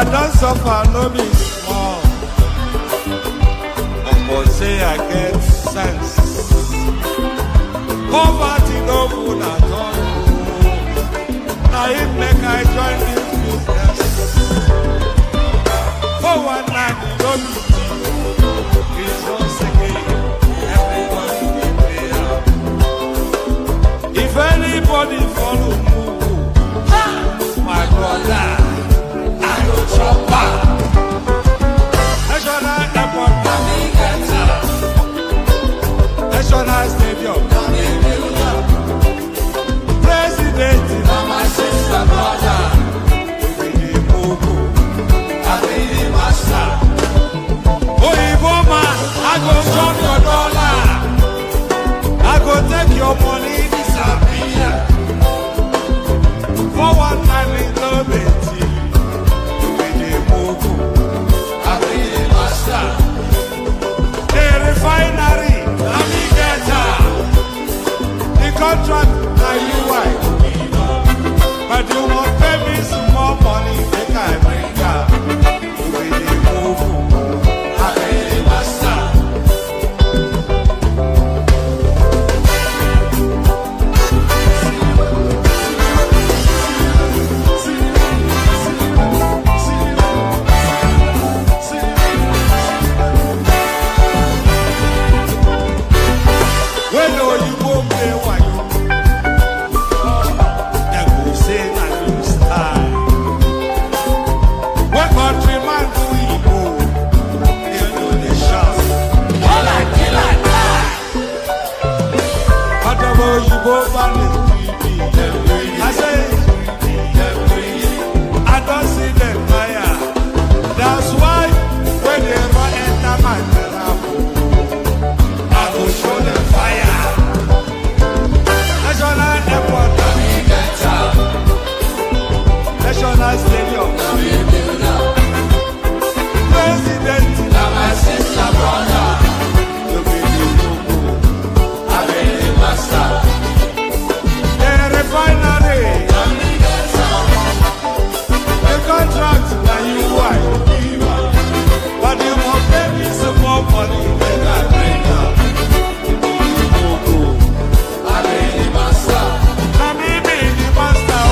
I don't suffer, no be small. But say I get sense. Poverty no good at all. Now it make I join this business. For one night, no be cheap. It's once again, everybody be there. If anybody follow Mugu, my brother, I go chop back. National airport, National stadium, President, my sister, brother, we be Mugu, I be the master. Oh, Ibos man, I go chop your dollar, I go take your money, disappear. For one time in love, refinery, navigator, the contract, now you wife. But you won't pay me some more money, make I bring up. You really move, I pay the master. I say, I don't see them fire. That's why when they run enter my temple, I go show them fire. National airport, National stadium, President, my sister, brother, you be the Mugu, I be the master. Refinery, the contract, now you wife. But you must pay me some more money than I bring up. I be the master. Now me be the master.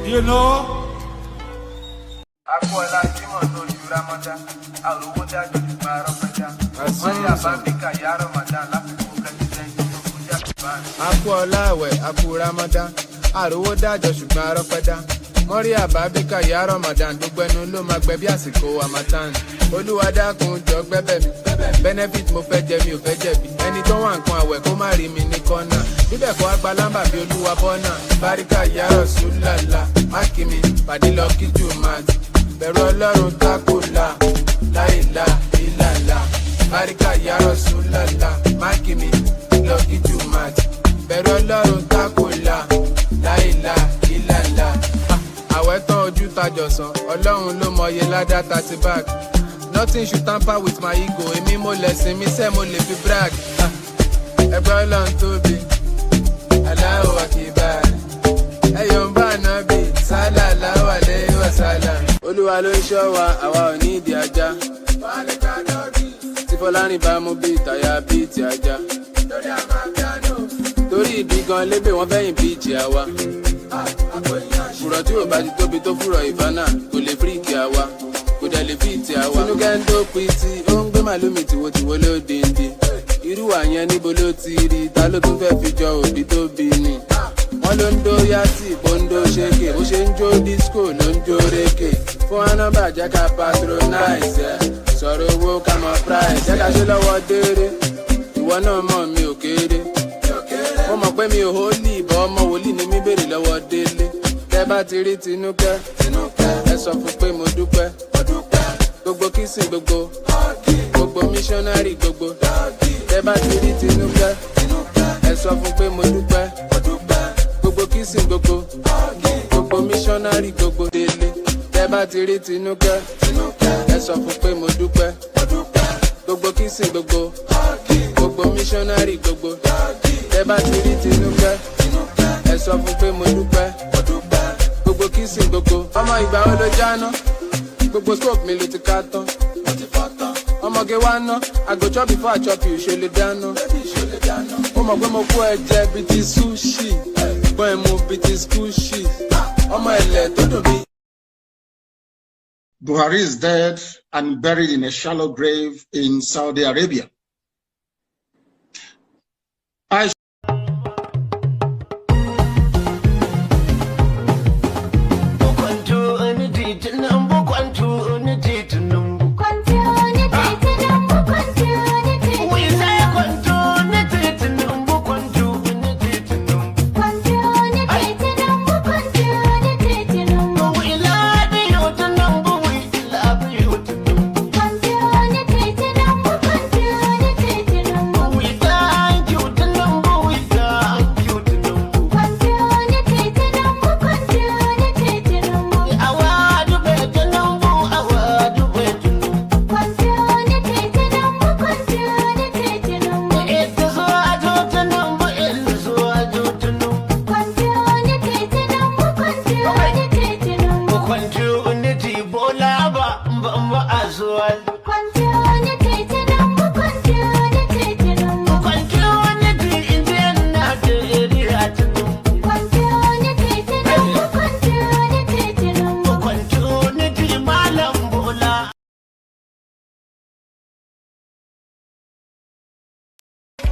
You know, Aku Ramadan, àròwó dájọ́ ṣùgbọ́n arọ́pẹ́dá. Mọ́rí àbábíkà ìyá Ramadan gbogbo ẹnu ló máa gbẹ bí àsìkò Harmattan. Olúwa dákun jọ gbẹ́bẹ̀ mi, benefit mo fẹ́ jẹ mi ò fẹ́ jẹ̀bi. Ẹni tó wà nǹkan àwẹ̀ kó má rí mi ní kọ́nà. Bíbẹ̀ kọ́ agbálámbà bí Olúwa bọ́nà. Báríkà ìyá Rasulullah, mákìmí pàdé lọ kí Jùmọ̀tì. Bẹ̀rù Ọlọ́run tákùlà, láìlà ìlàlà. Báríkà ìyá Rasulullah, mákìmí lọ kí Jùmọ̀tì. Bẹ̀rù Ọlọ́run tákùlà, láìlà ìlàlà. Àwẹ̀ tán ojú tajọ̀sán, Ọlọ́run ló mọye ládá 30 bag. Nothing should tamper with my ego, èmi mo lẹ̀sìn mi sẹ́ mo lè fi brag. Ẹgbẹ́ Ọlọ́run tóbi, Allahu Akbar. Ẹyọ̀ ń bá nábì, sallallahu alayhi wa sallam. Olúwa ló ń ṣọ́ wa, àwa ò ní ìdí ajá. Tí Fọlárìn bá mú bí ìtàyà bí ti ajá. Torí ìdí gan lébè wọ́n fẹ́yìn bí ìjì àwa. Fùrọ̀ tí ò bá ti tóbi tó fùrọ̀ ìfánà, kò lè fíríkì àwa. Kò dẹ̀ lè fíìtì àwa. Tinúkẹ́ ń tó pitì, ó ń gbé màlúmi tìwotìwo ló dìndín. Irú àyẹn níbo ló ti rí, ta ló tún fẹ́ fi jọ òbí tó bí ni. Wọ́n ló ń dó yátì, bó ń dó ṣéke, bó ṣe ń jó disco ló ń jó rékè. Fún anọ́bà jẹ́ ká patronize ẹ̀, sọ̀rọ̀ owó ká mọ price. Jẹ́ ká ṣe lọ́wọ́ déré, ìwọ náà mọ̀ mi ò kéré. Mo mọ̀ pé mi ò hólì, ìbọn ọmọ wòlíì ni mi béèrè lọ́wọ́ délé. Tẹ́ bá ti rí Tinúkẹ́, ẹ sọ fún pé mo dúpẹ́. Gbogbo kìsìn gbogbo missionary gbogbo. Tẹ́ bá ti rí Tinúkẹ́, ẹ sọ fún pé mo dúpẹ́. Gbogbo kissing gbogbo missionary gbogbo délé. Tẹ́ bá ti rí Tinúkẹ́, ẹ sọ fún pé mo dúpẹ́. Gbogbo kissing gbogbo missionary gbogbo. Tẹ́ bá ti rí Tinúkẹ́, ẹ sọ fún pé mo dúpẹ́. Gbogbo kissing gbogbo. Ọmọ ìgbà wo ló jáná? Gbogbo scope mi ló ti ká tán. Ọmọge wá ná, I go chop before I chop you, ṣe lè dáná. Ó mọ̀ pé mo kó ẹ̀jẹ̀ bíi ti sushi, gbọ́n ẹ̀ mú bíi ti squishy. Ọmọ ẹ̀lẹ̀ tó dùn bí. Buhari is dead and buried in a shallow grave in Saudi Arabia.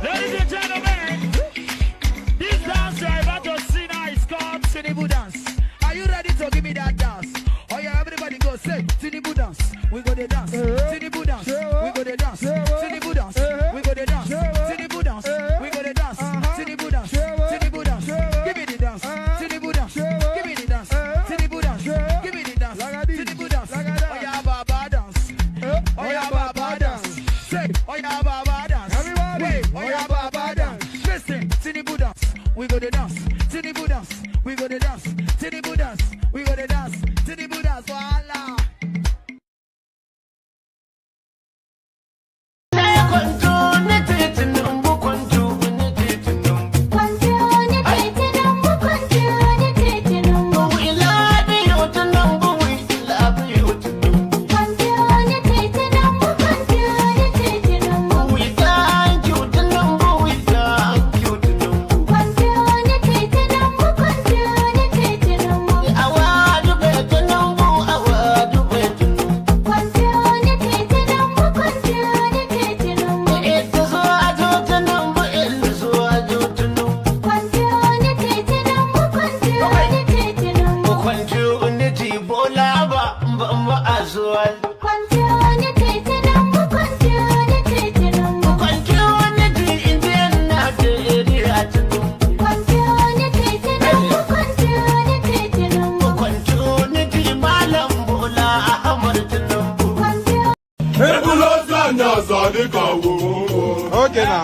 Ladies and gentlemen, this dance you're about to see now is called Tinubu dance. Are you ready to give me that dance? Oh yeah, everybody go say Tinubu dance. We go the dance. Tinubu dance. We go the dance. Tinubu dance. We go the dance. Tinubu dance. We go the dance. Tinubu dance. Tinubu dance. Give me the dance. Tinubu dance. Give me the dance. Tinubu dance. Give me the dance. Tinubu dance. Oh yeah, Baba dance. Oh yeah, Baba dance. Say, oh yeah, Baba dance. Wait, oh yeah, Baba dance. Listen, Tinubu dance. We go the dance. Tinubu dance. We go the dance. Tinubu dance. We go the dance. Tinubu dance. Voila. Okay now.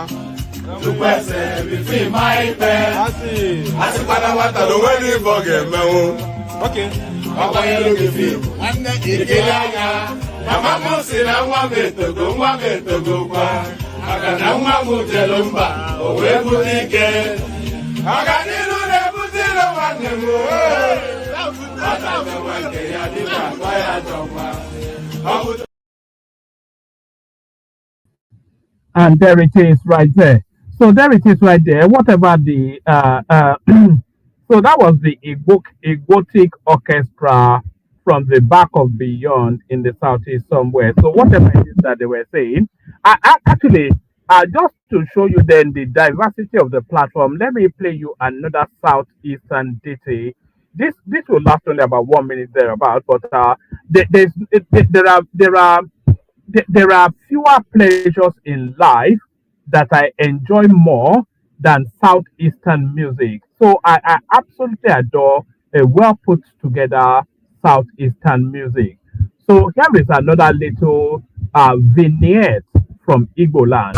Okay. And there it is right there. So there it is right there. Whatever the so that was the egotic orchestra from the back of Beyond in the southeast somewhere. So whatever it is that they were saying, actually, just to show you then the diversity of the platform, let me play you another southeastern ditty. This will last only about 1 minute thereabout, but there are fewer pleasures in life that I enjoy more than southeastern music. So I absolutely adore a well put together southeastern music. So here is another little vignette from Igbo land.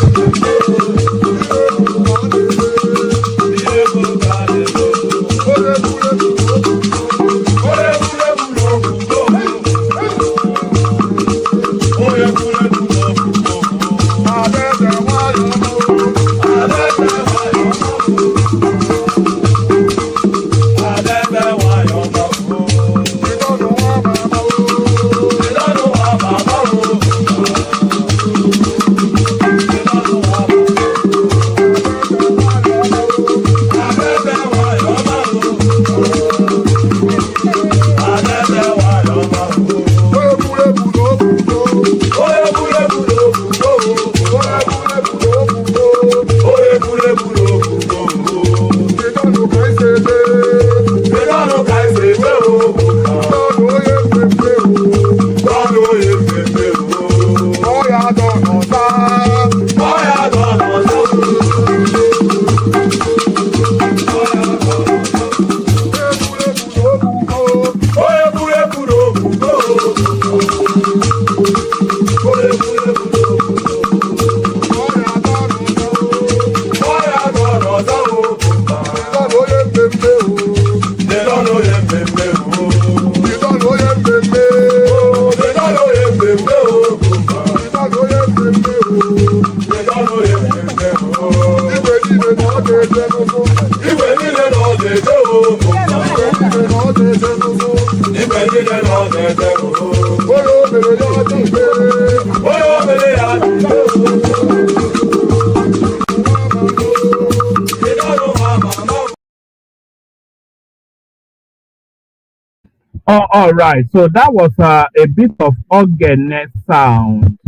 Oh, all right. So that was a bit of organic sound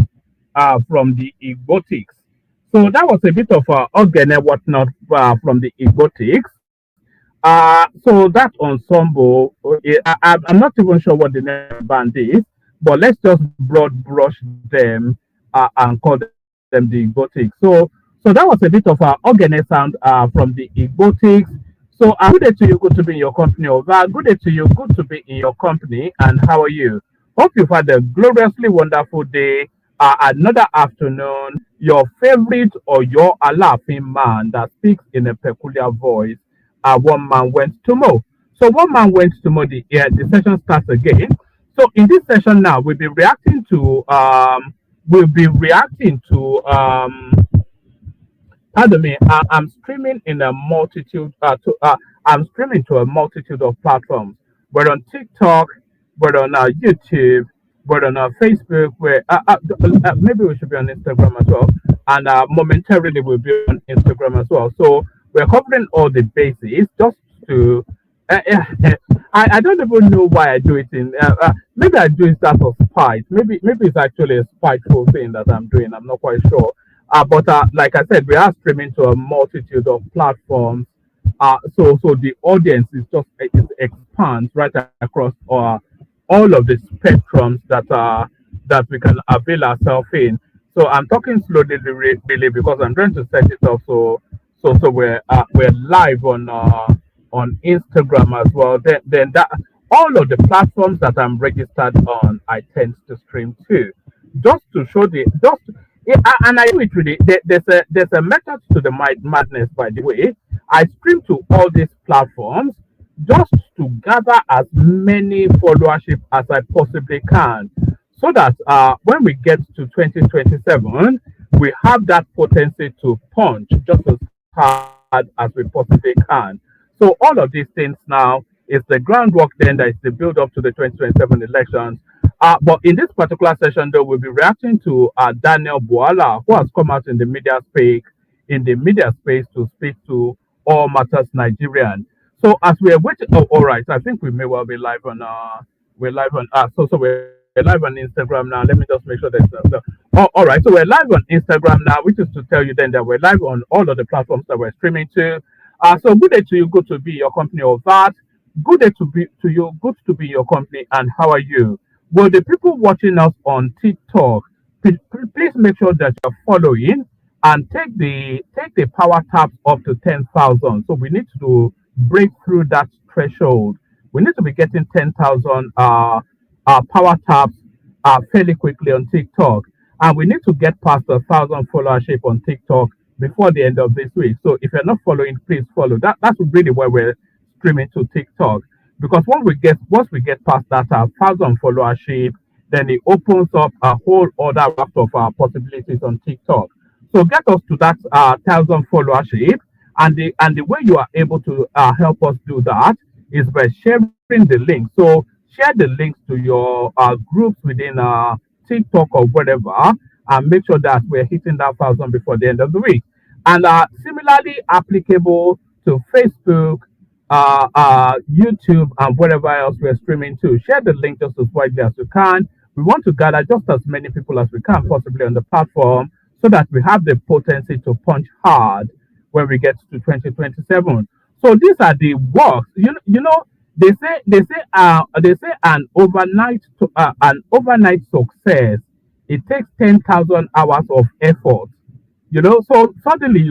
from the Igbotics. So that was a bit of organic whatnot from the Igbotics. So that ensemble, I'm not even sure what the name of the band is, but let's just broad brush them and call them the Igbotics. So that was a bit of organic sound from the Igbotics. So good day to you, good to be in your company. Over. Good day to you, good to be in your company. And how are you? Hope you've had a gloriously wonderful day. Another afternoon. Your favorite or your laughing man that speaks in a peculiar voice. One man went to mow. So one man went to mow. The session starts again. So in this session now, we'll be reacting to pardon me, I'm streaming in a multitude I'm streaming to a multitude of platforms. We're on TikTok, we're on YouTube, we're on Facebook, maybe we should be on Instagram as well. And momentarily we'll be on Instagram as well. So we're covering all the bases just to I don't even know why I do it in maybe I do it out of spite. Maybe it's actually a spiteful thing that I'm doing. I'm not quite sure. But like I said, we are streaming to a multitude of platforms. So the audience is just it expands right across all of the spectrums that we can avail ourselves in. So I'm talking slowly, really, because I'm trying to set it up so we're live on Instagram as well. Then that all of the platforms that I'm registered on, I tend to stream to, just to show the just. Yeah, and I do it really. There's a method to the madness, by the way. I stream to all these platforms just to gather as many followership as I possibly can, so that when we get to 2027, we have that potency to punch just as hard as we possibly can. So all of these things now is the groundwork then that is the build up to the 2027 elections. But in this particular session, though, we'll be reacting to Danielbwala, who has come out in the media space to speak to all matters Nigerian. So as we are waiting, oh, all right, I think we may well be live on we're live on Instagram now. Let me just make sure there's oh, all right. So we're live on Instagram now, which is to tell you then that we're live on all of the platforms that we're streaming to. So good day to you, good to be your company of that. Good day to you, good to be your company, and how are you? Well, the people watching us on TikTok, please make sure that you're following and take the power taps up to 10,000. So we need to break through that threshold. We need to be getting 10,000 power taps fairly quickly on TikTok, and we need to get past 1,000 followership on TikTok before the end of this week. So if you're not following, please follow. That's really where we're streaming to TikTok, because once we get past that 1,000 followership, then it opens up a whole other raft of possibilities on TikTok. So get us to that 1,000 followership, and the way you are able to help us do that is by sharing the link. So share the links to your groups within TikTok or whatever, and make sure that we're hitting that 1,000 before the end of the week. And similarly applicable to Facebook, YouTube, and whatever else we're streaming to. Share the link just as widely as you can. We want to gather just as many people as we can possibly on the platform, so that we have the potency to punch hard when we get to 2027. So these are the works. You know they say an overnight success it takes 10,000 hours of effort. So suddenly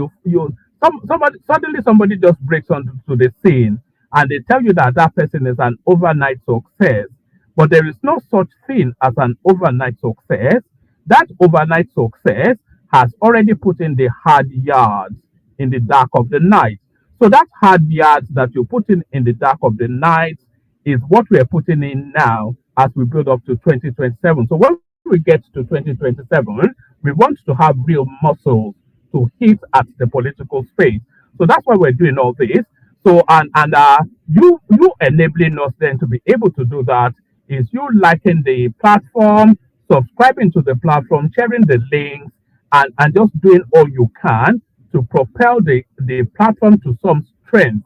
somebody just breaks onto the scene and they tell you that that person is an overnight success. But there is no such thing as an overnight success. That overnight success has already put in the hard yards in the dark of the night. So that hard yards that you put in the dark of the night is what we are putting in now as we build up to 2027. So when we get to 2027, we want to have real muscles to hit at the political space. So that's why we're doing all this. So you enabling us then to be able to do that is you liking the platform, subscribing to the platform, sharing the links, and just doing all you can to propel the platform to some strength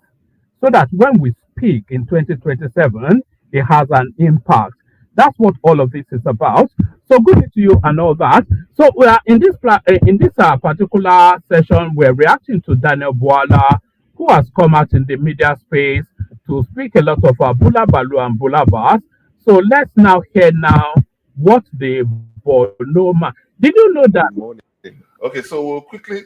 so that when we speak in 2027, it has an impact. That's what all of this is about. So good to you and all that. So we are in this particular session, we're reacting to Danielbwala, who has come out in the media space to speak a lot of Bula Balu and Bula Bas. So let's now hear what the Borno. Did you know that? Morning. Okay, so we'll quickly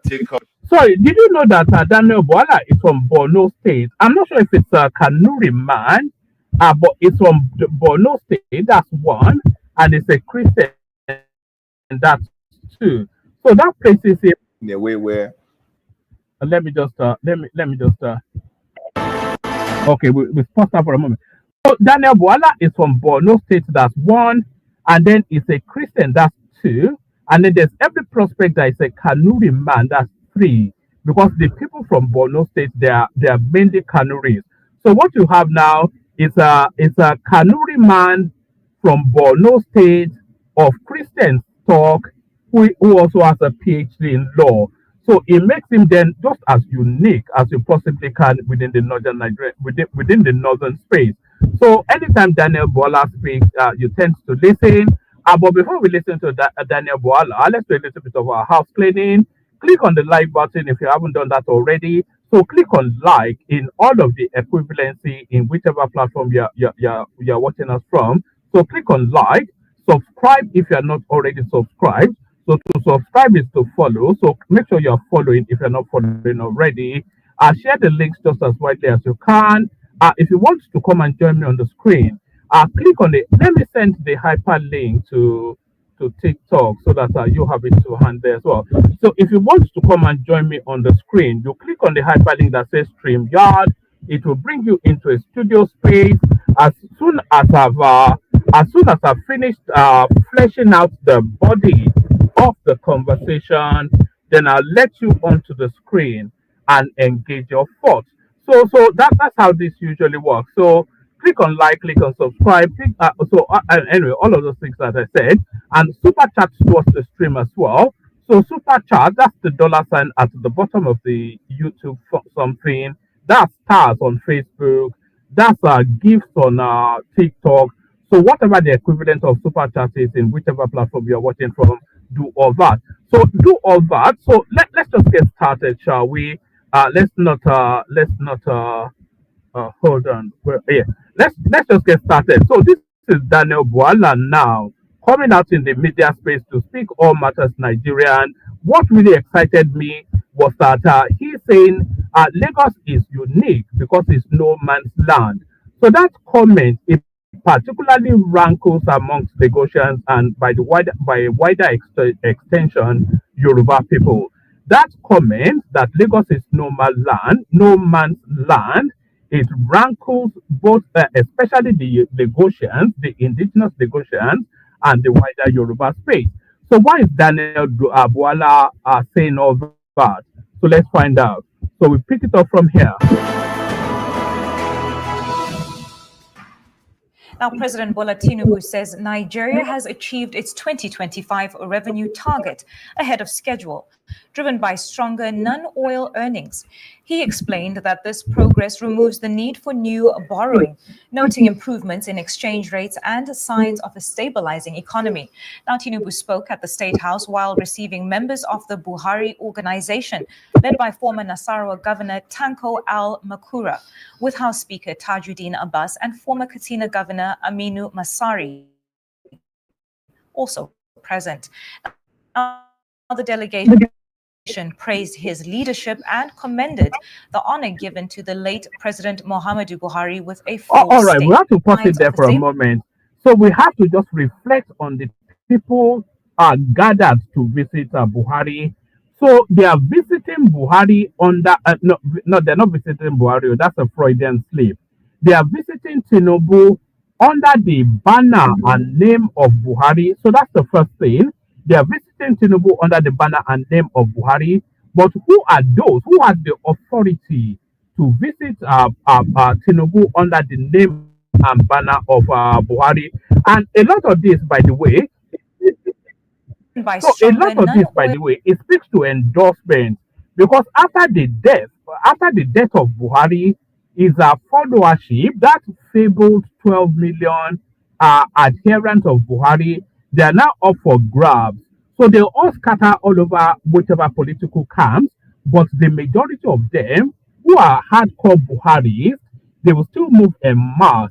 take up. Sorry, did you know that Danielbwala is from Borno State? I'm not sure if it's a Kanuri man, but it's from the Borno State. That's one, and it's a Christian. That's two. So that places him in a way where. Let me just. Okay, we pause that for a moment. So Danielbwala is from Borno State. That's one, and then it's a Christian. That's two, and then there's every prospect that is a Kanuri man. That's three, because the people from Borno State they are mainly Kanuris. So what you have now is a Kanuri man from Borno State of Christian stock who also has a PhD in law. So it makes him then just as unique as you possibly can within the northern Nigeria, within the northern space. So anytime Danielbwala speaks, you tend to listen. But before we listen to Danielbwala, let's do a little bit of our house cleaning. Click on the like button if you haven't done that already. So click on like in all of the equivalency in whichever platform you're watching us from. So click on like, subscribe if you're not already subscribed. So to subscribe is to follow. So make sure you're following if you're not following already. Share the links just as widely as you can. If you want to come and join me on the screen, click on it. Let me send the hyperlink to TikTok so that you have it to hand there as well. So if you want to come and join me on the screen, you click on the hyperlink that says StreamYard. It will bring you into a studio space. As soon as I've finished fleshing out the body of the conversation, then I'll let you onto the screen and engage your thoughts. So that's how this usually works. So click on like, click on subscribe. Anyway, all of those things that I said, and super chat towards the stream as well. So super chat, that's the dollar sign at the bottom of the YouTube something. That's stars on Facebook. That's gifts on TikTok. So whatever the equivalent of super chat is in whichever platform you're watching from, do all that. So do all that. So let's just get started, shall we? Let's not hold on. Yeah, let's just get started. So this is Danielbwala now coming out in the media space to speak all matters Nigerian. What really excited me was that he's saying Lagos is unique because it's no man's land. So that comment it particularly rankles amongst Lagosians and by a wider extension Yoruba people. That comment that Lagos is no man's land, it rankles both, especially the Lagosians, the indigenous Lagosians, and the wider Yoruba space. So why is Danielbwala saying all that? So let's find out. So we pick it up from here. Now, President Bola Tinubu says Nigeria has achieved its 2025 revenue target ahead of schedule, driven by stronger non-oil earnings. He explained that this progress removes the need for new borrowing, noting improvements in exchange rates and signs of a stabilizing economy. Now, Tinubu spoke at the State House while receiving members of the Buhari organization, led by former Nasarawa Governor Tanko Al-Makura, with House Speaker Tajuddin Abbas and former Katsina Governor Aminu Masari also present. Now, the delegation praised his leadership and commended the honor given to the late President Muhammadu Buhari with a full All right, we state. have to pause it Lines there of the for a same moment. So we have to just reflect on the people gathered to visit Buhari. So they are visiting Buhari under no, they're not visiting Buhari. That's a Freudian slip. They are visiting Tinubu under the banner and name of Buhari. So that's the first thing. They are visiting Tinubu under the banner and name of Buhari. But who are those who has the authority to visit Tinubu under the name and banner of Buhari? And a lot of this, by the way, by so a stronger lot of this, by non-oil the way, it speaks to endorsement because after the death of Buhari, is a followership that fabled 12 million adherents of Buhari. They are now up for grabs. So they all scatter all over whichever political camps, but the majority of them who are hardcore Buharis, they will still move en masse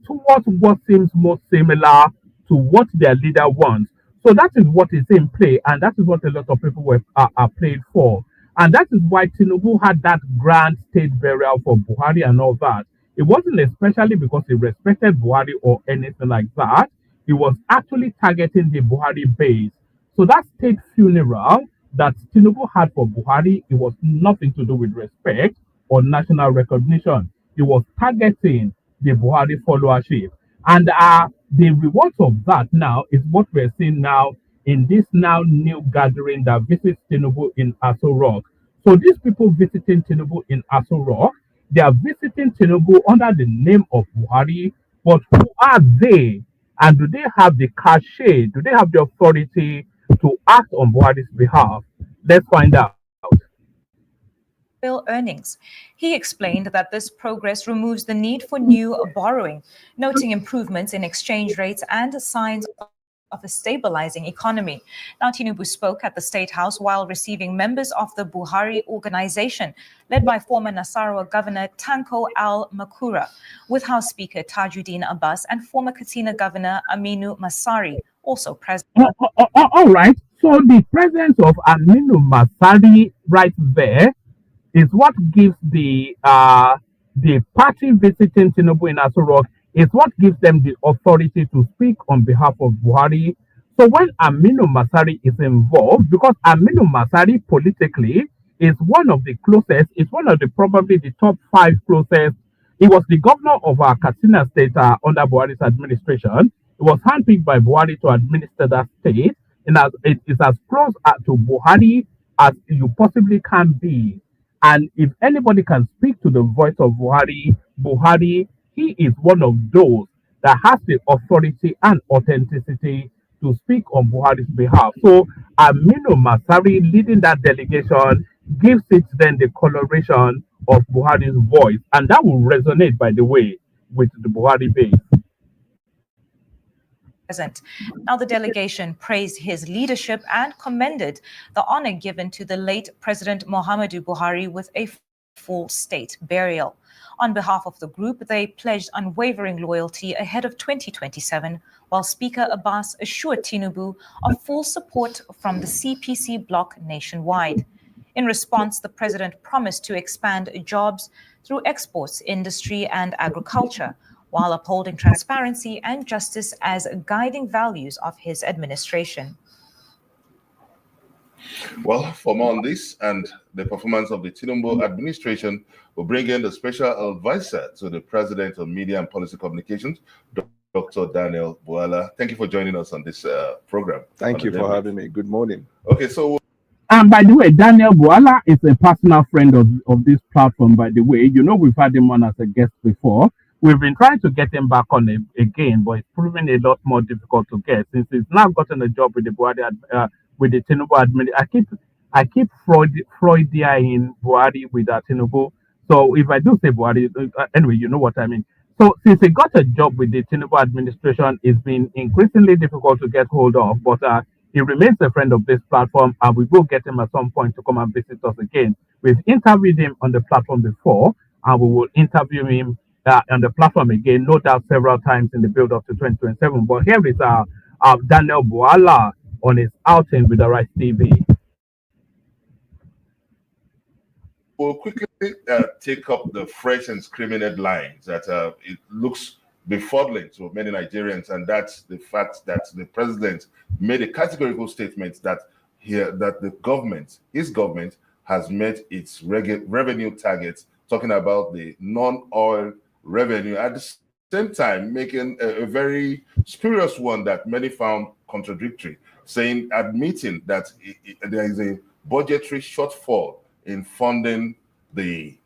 towards what seems most similar to what their leader wants. So that is what is in play, and that is what a lot of people are playing for. And that is why Tinubu had that grand state burial for Buhari and all that. It wasn't especially because he respected Buhari or anything like that. He was actually targeting the Buhari base. So that state funeral that Tinubu had for Buhari, it was nothing to do with respect or national recognition. It was targeting the Buhari followership. And the rewards of that now is what we're seeing now in this now new gathering that visits Tinubu in Aso Rock. So these people visiting Tinubu in Aso Rock, they are visiting Tinubu under the name of Buhari, but who are they? And do they have the cachet? Do they have the authority to act on Buhari's behalf? Let's find out. earnings. He explained that this progress removes the need for new borrowing, noting improvements in exchange rates and signs of a stabilizing economy. Now, Tinubu spoke at the State House while receiving members of the Buhari organization, led by former Nasarawa Governor Tanko Al-Makura, with House Speaker Tajuddin Abbas and former Katsina Governor Aminu Masari, also present. All right. So the presence of Aminu Masari right there is what gives the party visiting Tinubu in Aso Rock is what gives them the authority to speak on behalf of Buhari. So when Aminu Masari is involved, because Aminu Masari politically is one of the closest, is one of the probably the top 5 closest. He was the governor of our Katsina state under Buhari's administration. He was handpicked by Buhari to administer that state, and it is as close to Buhari as you possibly can be. And if anybody can speak to the voice of Buhari, he is one of those that has the authority and authenticity to speak on Buhari's behalf. So Aminu Masari leading that delegation gives it then the coloration of Buhari's voice. And that will resonate, by the way, with the Buhari base. Now, the delegation praised his leadership and commended the honor given to the late President Muhammadu Buhari with a full state burial. On behalf of the group, they pledged unwavering loyalty ahead of 2027, while Speaker Abbas assured Tinubu of full support from the CPC bloc nationwide. In response, the president promised to expand jobs through exports, industry, and agriculture, while upholding transparency and justice as guiding values of his administration. Well, for more on this and the performance of the Tinubu administration, we'll bring in the special advisor to the President of Media and Policy Communications, Dr. Danielbwala. Thank you for joining us on this program. Thank you for having me. Good morning. Okay, so... And by the way, Danielbwala is a personal friend of this platform, by the way. You know, we've had him on as a guest before. We've been trying to get him back on again, but it's proven a lot more difficult to get since he's now gotten a job with the Buhari, with the Tinubu administration. I keep Freudian Buhari with Tinubu. So if I do say Buhari, anyway, you know what I mean. So since he got a job with the Tinubu administration, it's been increasingly difficult to get hold of. But he remains a friend of this platform, and we will get him at some point to come and visit us again. We've interviewed him on the platform before, and we will interview him on the platform again, no doubt several times in the build-up to 2027. But here is Danielbwala on his outing with the Right TV. We'll quickly take up the fresh and screaming headlines that it looks befuddling to many Nigerians, and that's the fact that the president made a categorical statement that the government, his government, has met its revenue targets, talking about the non-oil revenue. At the same time, making a very spurious one that many found contradictory, admitting that there is a budgetary shortfall in funding the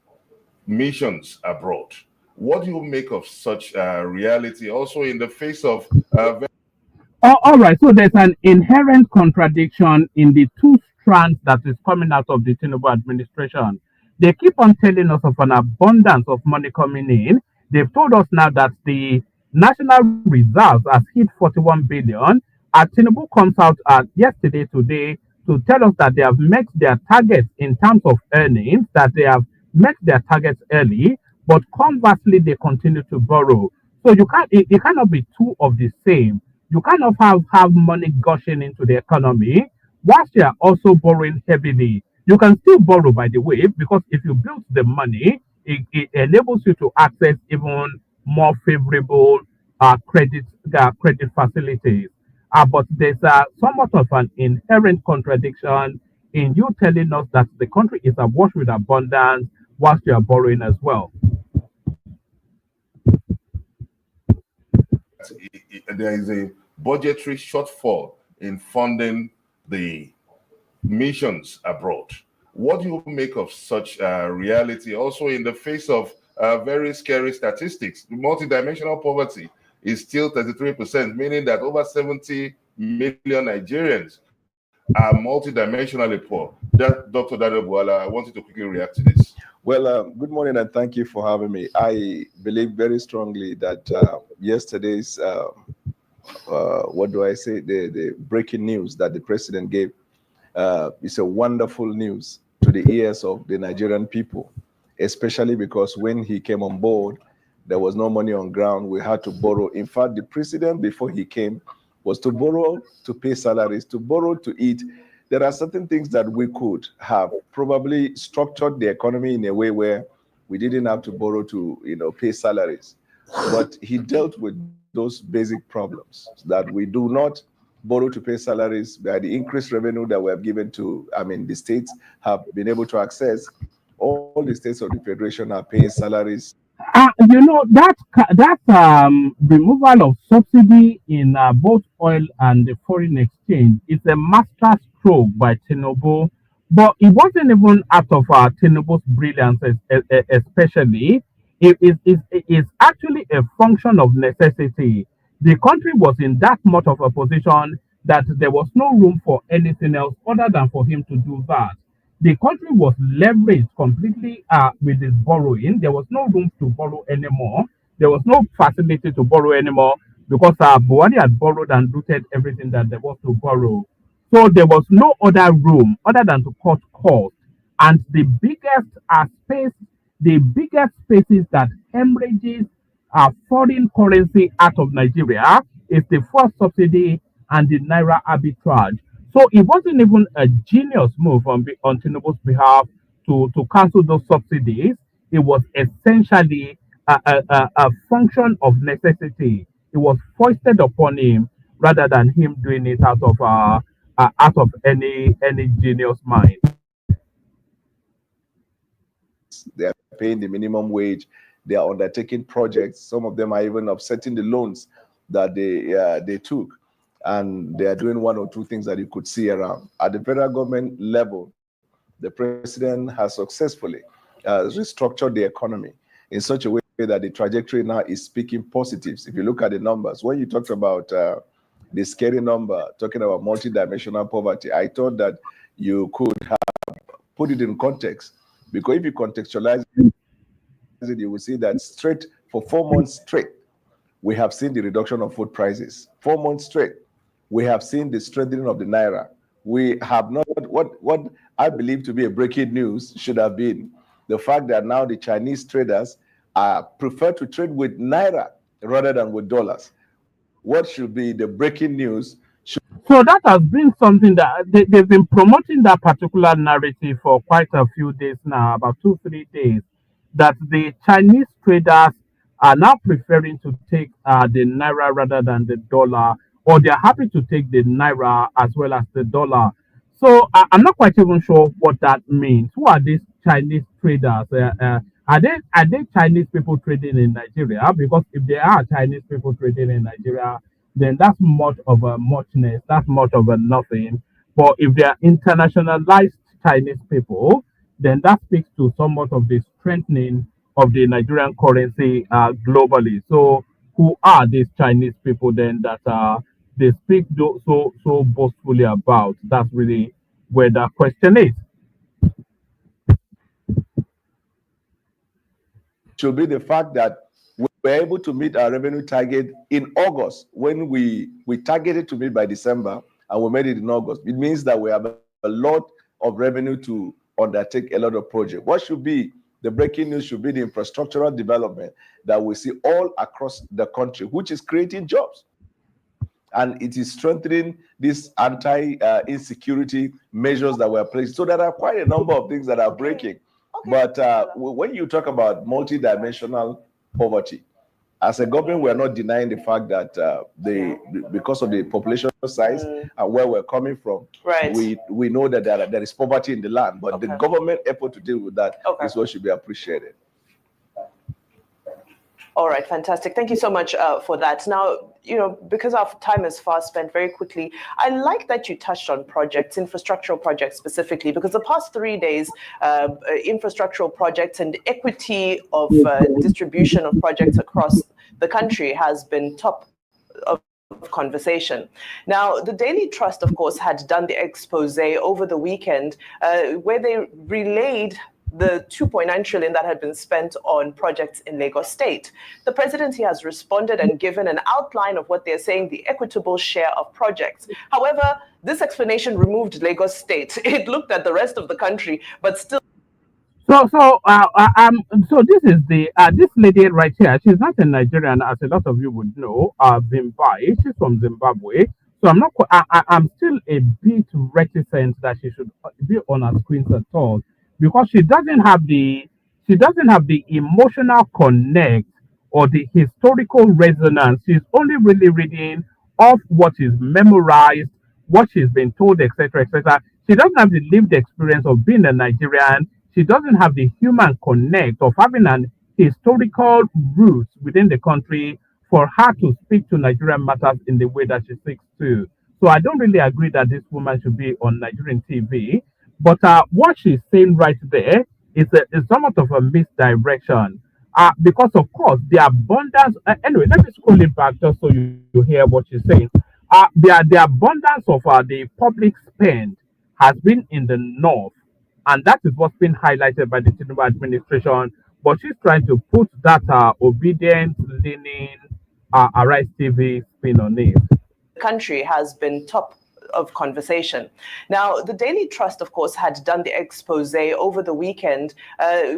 missions abroad. What do you make of such reality, also in the face of All right, so there's an inherent contradiction in the two strands that is coming out of the Tinubu administration. They keep on telling us of an abundance of money coming in. They've told us now that the national reserves has hit 41 billion. Tinubu comes out today, to tell us that they have met their targets in terms of earnings, that they have met their targets early, but conversely, they continue to borrow. So it cannot be two of the same. You cannot have money gushing into the economy whilst you are also borrowing heavily. You can still borrow, by the way, because if you build the money, it enables you to access even more favorable credit facilities. But there's somewhat of an inherent contradiction in you telling us that the country is awash with abundance whilst you are borrowing as well. There is a budgetary shortfall in funding the missions abroad. What do you make of such reality, also in the face of very scary statistics? Multidimensional poverty is still 33%, meaning that over 70 million Nigerians are multidimensionally poor. Dr. Danielbwala, I want you to quickly react to this. Well, good morning and thank you for having me. I believe very strongly that yesterday's, the breaking news that the president gave is a wonderful news to the ears of the Nigerian people, especially because when he came on board, there was no money on ground. We had to borrow. In fact, the president before he came was to borrow to pay salaries, to borrow to eat. There are certain things that we could have probably structured the economy in a way where we didn't have to borrow to, pay salaries. But he dealt with those basic problems that we do not borrow to pay salaries by the increased revenue that we have given to, the states have been able to access. All the states of the Federation are paying salaries. That removal of subsidy in both oil and the foreign exchange is a master stroke by Tinubu, but it wasn't even out of Tinubu's brilliance, especially. It is actually a function of necessity. The country was in that much of a position that there was no room for anything else other than for him to do that. The country was leveraged completely with its borrowing. There was no room to borrow anymore. There was no facility to borrow anymore because Buhari had borrowed and looted everything that there was to borrow. So there was no other room other than to cut costs. And the biggest spaces that hemorrhages foreign currency out of Nigeria is the fuel subsidy and the Naira arbitrage. So it wasn't even a genius move on Tinubu's behalf to cancel those subsidies. It was essentially a function of necessity. It was foisted upon him rather than him doing it out of any genius mind. They are paying the minimum wage. They are undertaking projects. Some of them are even offsetting the loans that they took. And they are doing one or two things that you could see around. At the federal government level, the president has successfully restructured the economy in such a way that the trajectory now is speaking positives. If you look at the numbers, when you talked about the scary number, talking about multidimensional poverty, I thought that you could have put it in context, because if you contextualize it, you will see that straight for 4 months straight, we have seen the reduction of food prices. 4 months straight, we have seen the strengthening of the Naira. We have not, what I believe to be a breaking news should have been the fact that now the Chinese traders prefer to trade with Naira rather than with dollars. what should be the breaking news. So that has been something that they've been promoting that particular narrative for quite a few days now, about 2, 3 days, that the Chinese traders are now preferring to take the naira rather than the dollar, or they're happy to take the naira as well as the dollar. So I'm not quite even sure what that means. Who are these Chinese traders? Are they Chinese people trading in Nigeria? Because if they are Chinese people trading in Nigeria, then that's much of a muchness, that's much of a nothing. But if they are internationalized Chinese people, then that speaks to somewhat of the strengthening of the Nigerian currency globally. So, who are these Chinese people then that they speak so boastfully about? That's really where the question is. Should be the fact that we were able to meet our revenue target in August when we targeted to meet by December, and we made it in August. It means that we have a lot of revenue to undertake a lot of projects. What should be the breaking news should be the infrastructural development that we see all across the country, which is creating jobs. And it is strengthening these anti-insecurity measures that were placed. So there are quite a number of things that are breaking. But when you talk about multidimensional poverty, as a government, we are not denying the fact that because of the population size and where we're coming from, we know that there is poverty in the land. But the government effort to deal with that is what should be appreciated. All right, fantastic. Thank you so much for that. Now, because our time is fast spent very quickly, I like that you touched on projects, infrastructural projects specifically, because the past 3 days, infrastructural projects and equity of distribution of projects across the country has been top of conversation. Now, the Daily Trust, of course, had done the expose over the weekend where they relayed the 2.9 trillion that had been spent on projects in Lagos State. The presidency has responded and given an outline of what they're saying the equitable share of projects. However, this explanation removed Lagos State. It looked at the rest of the country, but still. So this is this lady right here. She's not a Nigerian, as a lot of you would know. Zimbabwe. She's from Zimbabwe. So I'm not. I'm still a bit reticent that she should be on our screens at all, because she doesn't have the emotional connect or the historical resonance. She's only really reading off what is memorized, what she's been told, etc., etc. She doesn't have the lived experience of being a Nigerian. She doesn't have the human connect of having an historical roots within the country for her to speak to Nigerian matters in the way that she speaks to. So I don't really agree that this woman should be on Nigerian TV. But what she's saying right there is somewhat of a misdirection. Because, of course, the abundance. Anyway, let me scroll it back just so you hear what she's saying. The abundance of the public spend has been in the north. And that is what's been highlighted by the Tinubu administration. But she's trying to put that obedient, leaning, Arise TV spin on it. The country has been top of conversation. Now, the Daily Trust, of course, had done the expose over the weekend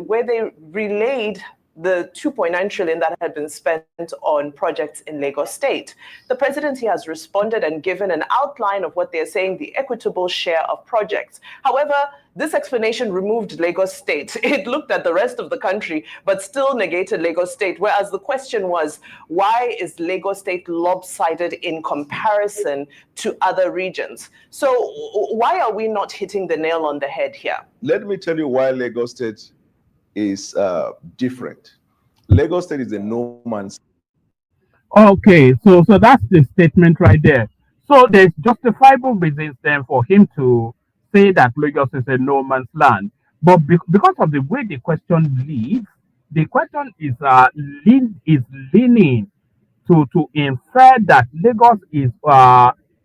where they relayed the 2.9 trillion that had been spent on projects in Lagos State. The presidency has responded and given an outline of what they're saying the equitable share of projects. However, this explanation removed Lagos State. It looked at the rest of the country, but still negated Lagos State. Whereas the question was, why is Lagos State lopsided in comparison to other regions? So why are we not hitting the nail on the head here? Let me tell you why Lagos State is different. Lagos State is a no man's. Okay, so that's the statement right there. So there's justifiable reasons then for him to say that Lagos is a no man's land. But because of the way the question leads, the question is leaning to infer that Lagos is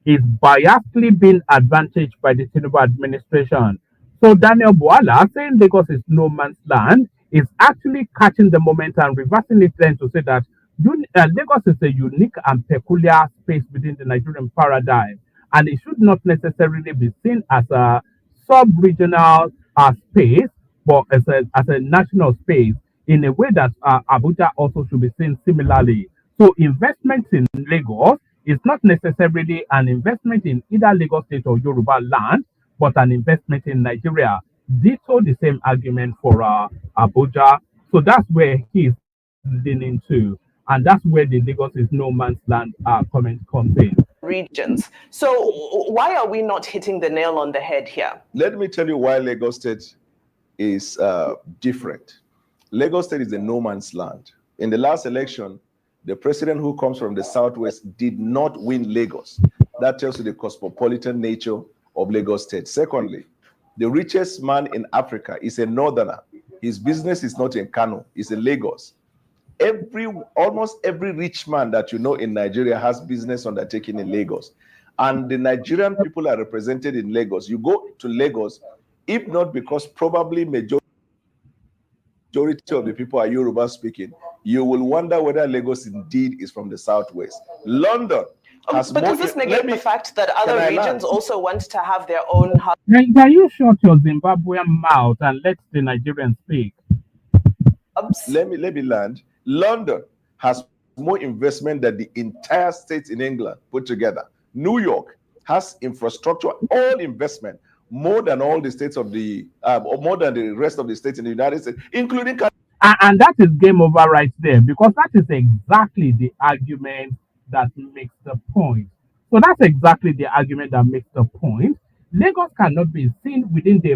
biasly being advantaged by the Tinubu administration. So Danielbwala saying Lagos is no man's land is actually catching the moment and reversing it then to say that Lagos is a unique and peculiar space within the Nigerian paradigm, and it should not necessarily be seen as a sub-regional space, but as a national space in a way that Abuja also should be seen similarly. So investments in Lagos It's not necessarily an investment in either Lagos State or Yoruba land, but an investment in Nigeria. Ditto the same argument for Abuja. So that's where he's leaning to. And that's where the Lagos is no man's land comment comes in. Regions. So why are we not hitting the nail on the head here? Let me tell you why Lagos State is different. Lagos State is a no man's land. In the last election, the president who comes from the Southwest did not win Lagos. That tells you the cosmopolitan nature of Lagos State. Secondly, the richest man in Africa is a northerner. His business is not in Kano, it's in Lagos. Almost every rich man that you know in Nigeria has business undertaking in Lagos. And the Nigerian people are represented in Lagos. You go to Lagos, if not because probably majority of the people are Yoruba speaking, you will wonder whether Lagos indeed is from the Southwest. London has but does this negate the fact that other regions also want to have their own hub? Can you shut your Zimbabwean mouth and let the Nigerians speak? Let me land. London has more investment than the entire states in England put together. New York has infrastructure, all investment, more than all the states of the, more than the rest of the states in the United States, including. And that is game over right there, because that is exactly the argument that makes the point. So that's exactly the argument that makes the point. Lagos cannot be seen within the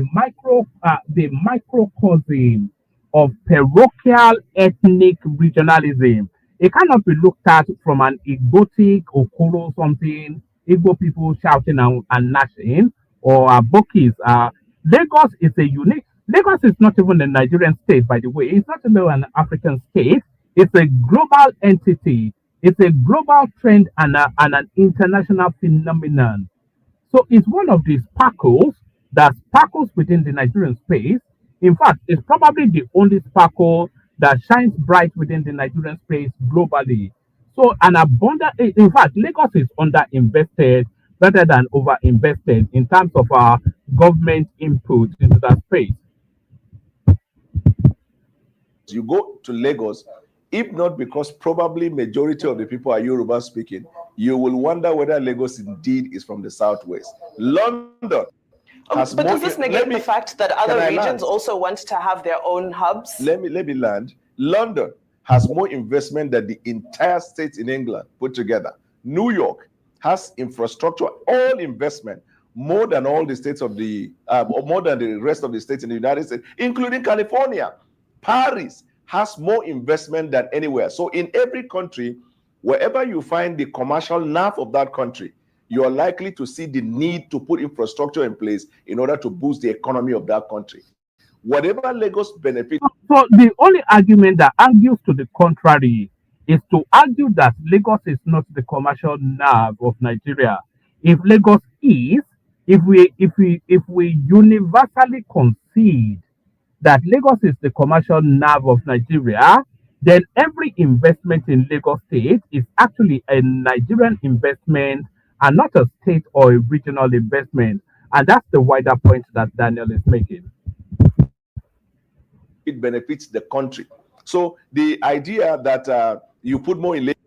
microcosm of parochial ethnic regionalism. It cannot be looked at from an Igbotic or Koro something, Igbo people shouting and gnashing, or Bokis. Lagos is a unique. Lagos is not even a Nigerian state, by the way. It's not even an African state. It's a global entity. It's a global trend and an international phenomenon. So it's one of these sparkles that sparkles within the Nigerian space. In fact, it's probably the only sparkle that shines bright within the Nigerian space globally. So an abundant, in fact, Lagos is underinvested rather than overinvested in terms of our government input into that space. You go to Lagos, if not because probably majority of the people are Yoruba speaking, you will wonder whether Lagos indeed is from the Southwest. London. But does this negate the fact that other regions also want to have their own hubs? Let me land. London has more investment than the entire states in England put together. New York has infrastructure, all investment, more than all the states of the, more than the rest of the states in the United States, including California. Paris has more investment than anywhere. So in every country, wherever you find the commercial nerve of that country, you are likely to see the need to put infrastructure in place in order to boost the economy of that country. Whatever Lagos benefits. So the only argument that argues to the contrary is to argue that Lagos is not the commercial nerve of Nigeria. If Lagos is, if we universally concede that Lagos is the commercial nerve of Nigeria, then every investment in Lagos State is actually a Nigerian investment and not a state or a regional investment. And that's the wider point that Daniel is making. It benefits the country. So the idea that you put more in Lagos.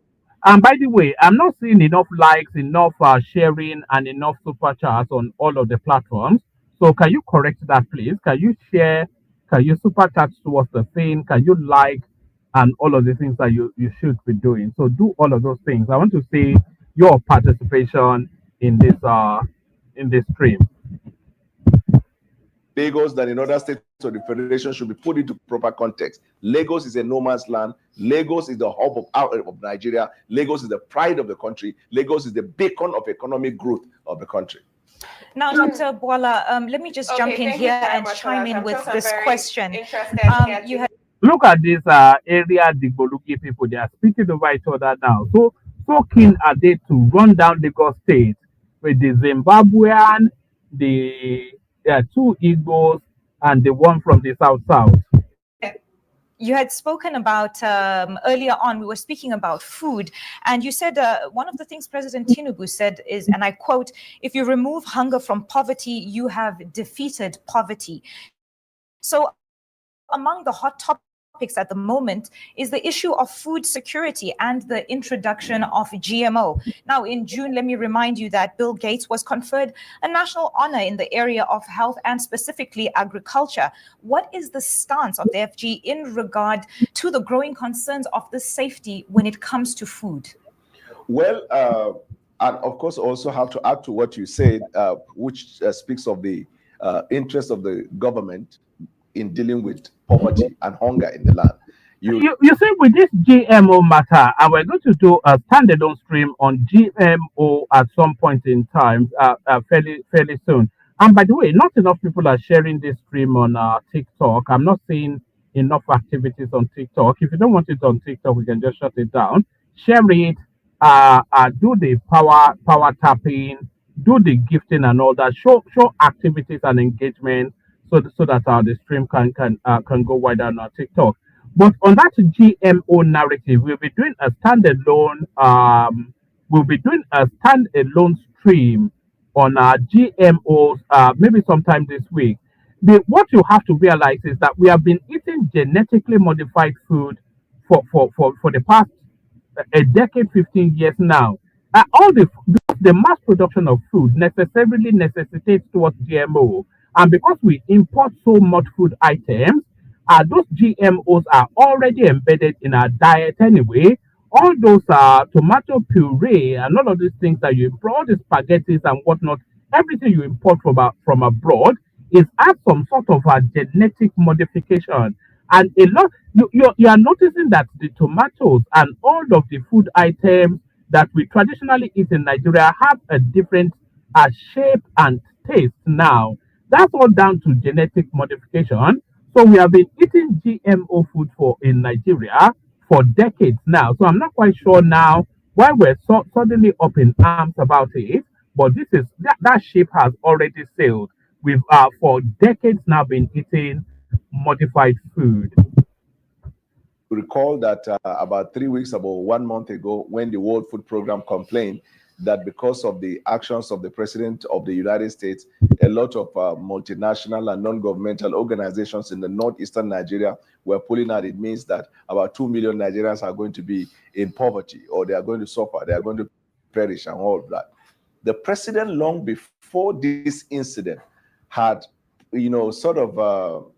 And by the way, I'm not seeing enough likes, enough sharing, and enough super chats on all of the platforms. So can you correct that, please? Can you share? Can you super chat towards the thing? Can you like and all of the things that you should be doing? So do all of those things. I want to see your participation in this stream. Lagos than in other states of the federation should be put into proper context. Lagos is a no man's land. Lagos is the hub of Nigeria. Lagos is the pride of the country. Lagos is the beacon of economic growth of the country. Now, Dr. Bwala, let me just jump in here and chime in with this question. You had Look at this area, the Boluki people. They are speaking over each other now. So keen are they to run down Lagos State with the Zimbabwean, the two Ibos, and the one from the South. You had spoken about earlier on, we were speaking about food, and you said one of the things President Tinubu said is, and I quote, "If you remove hunger from poverty, you have defeated poverty." So among the hot topics topics at the moment is the issue of food security and the introduction of GMO. Now, in June, let me remind you that Bill Gates was conferred a national honor in the area of health and specifically agriculture. What is the stance of the FG in regard to the growing concerns of the safety when it comes to food? Well, and of course, also have to add to what you said, which speaks of the interest of the government in dealing with poverty and hunger in the land. You see, with this GMO matter, and we're going to do a standalone stream on GMO at some point in time, fairly soon. And by the way, not enough people are sharing this stream on TikTok. I'm not seeing enough activities on TikTok. If you don't want it on TikTok, we can just shut it down. Share it, do the power tapping, do the gifting and all that. Show activities and engagement so that the stream can go wider on our TikTok. But on that GMO narrative, we'll be doing a standalone stream on our GMOs maybe sometime this week. What you have to realize is that we have been eating genetically modified food for the past a decade, 15 years now. The mass production of food necessarily necessitates towards GMO, and because we import so much food items, those GMOs are already embedded in our diet anyway. All those tomato puree and all of these things that you import, all the spaghettis and whatnot, everything you import from abroad is at some sort of a genetic modification. And a lot you are noticing that the tomatoes and all of the food items that we traditionally eat in Nigeria have a different shape and taste now. That's all down to genetic modification. So we have been eating GMO food in Nigeria for decades now. So I'm not quite sure now why we're suddenly up in arms about it. But that ship has already sailed. We've for decades now been eating modified food. Recall that about 1 month ago, when the World Food Program complained that because of the actions of the President of the United States, a lot of multinational and non-governmental organizations in the northeastern Nigeria were pulling out. It means that about 2 million Nigerians are going to be in poverty, or they are going to suffer, they are going to perish and all of that. The President, long before this incident, had, sort of,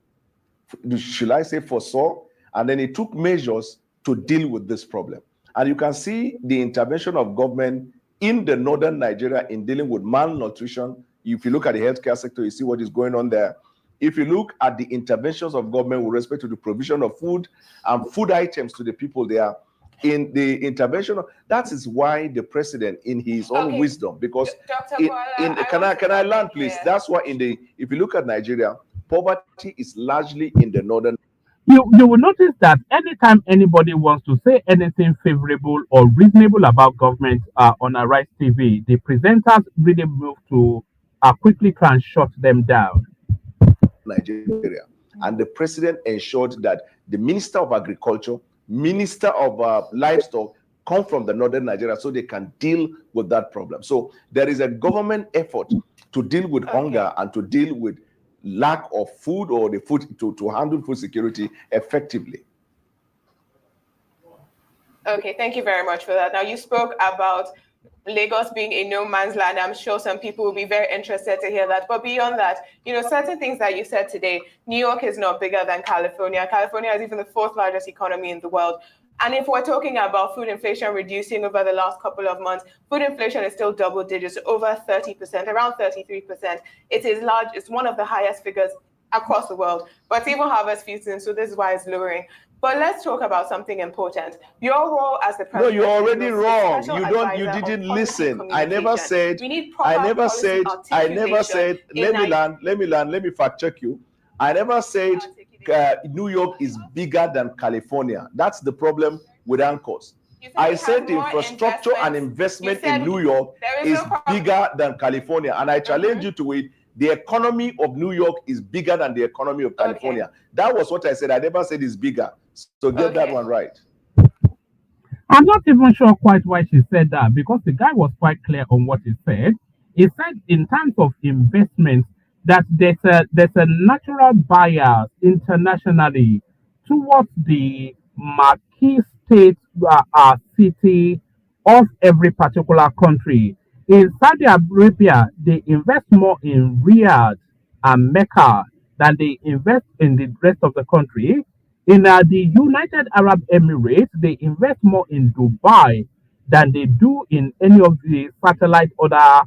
should I say, foresaw, and then he took measures to deal with this problem. And you can see the intervention of government in the northern Nigeria in dealing with malnutrition. If you look at the healthcare sector, you see what is going on there. If you look at the interventions of government with respect to the provision of food and food items to the people there, in the intervention, that is why the President, in his own wisdom, because can I land, please? That's why if you look at Nigeria, poverty is largely in the northern. You will notice that anytime anybody wants to say anything favorable or reasonable about government on Arise TV, the presenters really move to quickly try and shut them down. Nigeria. And the President ensured that the Minister of Agriculture, Minister of Livestock come from the northern Nigeria so they can deal with that problem. So there is a government effort to deal with hunger and to deal with lack of food, or the food to handle food security effectively. Okay, thank you very much for that. Now, you spoke about Lagos being a no man's land. I'm sure some people will be very interested to hear that. But beyond that, certain things that you said today, New York is not bigger than California. California is even the 4th largest economy in the world. And if we're talking about food inflation reducing over the last couple of months, food inflation is still double digits, over 30%, around 33%. It is large. It's one of the highest figures across the world. But even harvest season, so this is why it's lowering. But let's talk about something important. Your role as the president. No, you're already wrong. You didn't listen. I never said. Let me fact check you. I never said New York is bigger than California. That's the problem with anchors. I said the infrastructure and investment in New York is bigger than California, and I challenge you to it. The economy of New York is bigger than the economy of California. Okay. That was what I said. I never said it's bigger. So get that one right. I'm not even sure quite why she said that, because the guy was quite clear on what he said. He said in terms of investment that there's a natural bias internationally towards the marquee state city of every particular country. In Saudi Arabia, they invest more in Riyadh and Mecca than they invest in the rest of the country. In the United Arab Emirates, they invest more in Dubai than they do in any of the satellite other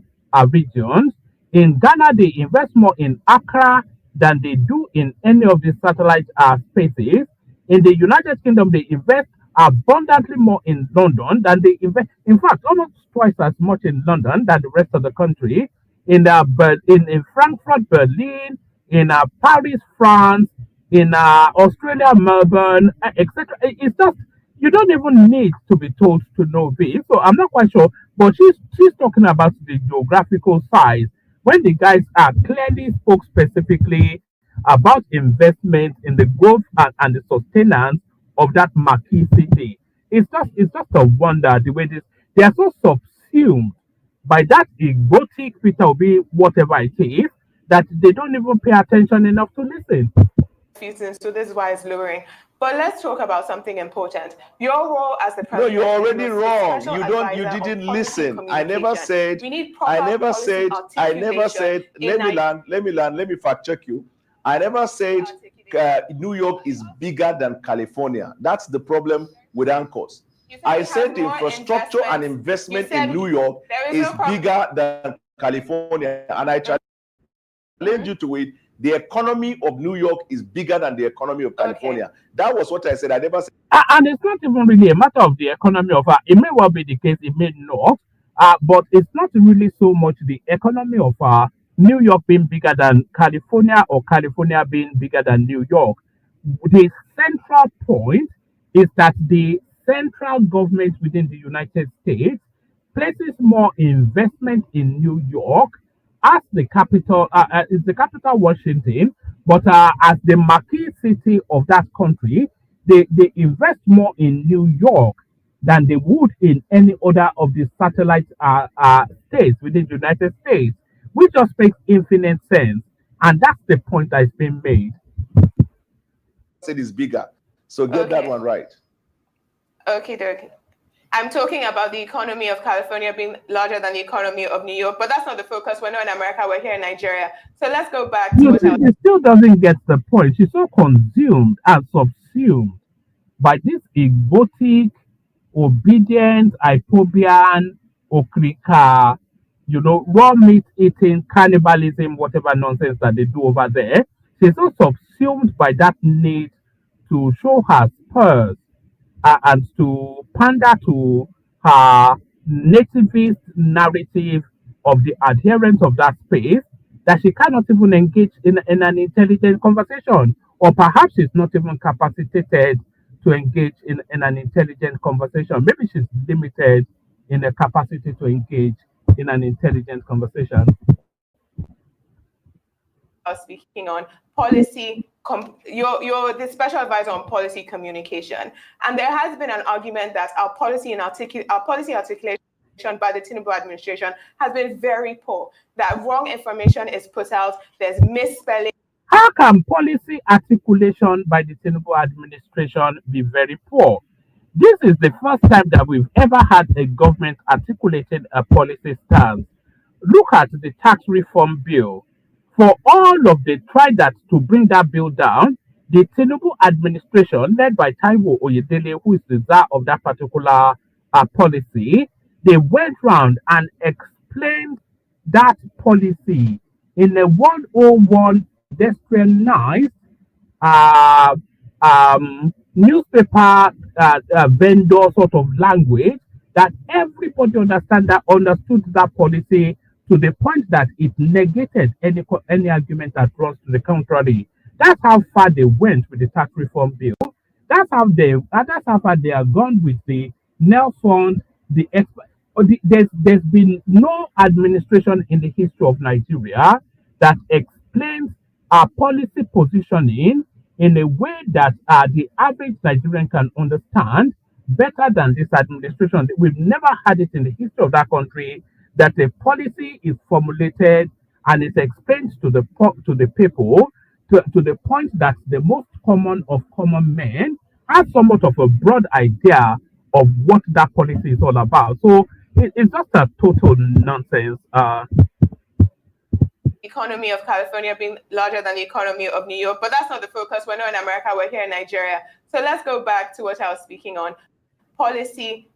regions. In Ghana, they invest more in Accra than they do in any of the satellite spaces. In the United Kingdom, they invest abundantly more in London than they invest. In fact, almost twice as much in London than the rest of the country. In Frankfurt, Berlin, in Paris, France, in Australia, Melbourne, etc. It's just you don't even need to be told to know this. So I'm not quite sure, but she's talking about the geographical size. When the guys clearly spoke specifically about investment in the growth and the sustenance of that marquee city, it's just a wonder the way they are so subsumed by that egotic Peter Obi, whatever it is, that they don't even pay attention enough to listen. So this is why it's lowering. But let's talk about something important. Your role as the president. No, you're already wrong. You didn't listen. I never said. Let me fact check you. I never said New York is bigger than California. That's the problem with anchors. I said infrastructure and investment in New York is bigger than California, and I challenge you to it. The economy of New York is bigger than the economy of California. Okay. That was what I said. I never said. And it's not even really a matter of the economy of it may well be the case, it may not. But it's not really so much the economy of New York being bigger than California or California being bigger than New York. The central point is that the central government within the United States places more investment in New York as the capital, is the capital Washington, but as the marquee city of that country, they invest more in New York than they would in any other of the satellite states within the United States, which just makes infinite sense. And that's the point that's been made. It is bigger. So get that one right. Okay. I'm talking about the economy of California being larger than the economy of New York, but that's not the focus. We're not in America, we're here in Nigeria. So let's go back to it still doesn't get the point. She's so consumed and subsumed by this egotic, obedient, Ipobian, Okrika, raw meat eating, cannibalism, whatever nonsense that they do over there. She's so subsumed by that need to show her spurs and to pander to her nativist narrative of the adherents of that space that she cannot even engage in an intelligent conversation, or perhaps she's not even capacitated to engage in an intelligent conversation. Maybe she's limited in the capacity to engage in an intelligent conversation. Speaking on policy, you're the special advisor on policy communication, and there has been an argument that our policy articulation by the Tinubu administration has been very poor. That wrong information is put out. There's misspelling. How can policy articulation by the Tinubu administration be very poor? This is the first time that we've ever had a government articulated a policy stance. Look at the tax reform bill. For all of the try that to bring that bill down, the Tinubu administration, led by Taiwo Oyedele, who is the czar of that particular policy, they went round and explained that policy in a 101 pedestrianized newspaper vendor sort of language that everybody understood that policy, to the point that it negated any argument that runs to the contrary. That's how far they went with the tax reform bill. That's how far they are gone with the NEL fund. There's been no administration in the history of Nigeria that explains our policy positioning in a way that the average Nigerian can understand better than this administration. We've never had it in the history of that country that a policy is formulated and is explained to the people to the point that the most common of common men have somewhat of a broad idea of what that policy is all about. So it's just a total nonsense. Economy of California being larger than the economy of New York, but that's not the focus. We're not in America, we're here in Nigeria. So let's go back to what I was speaking on. Policy,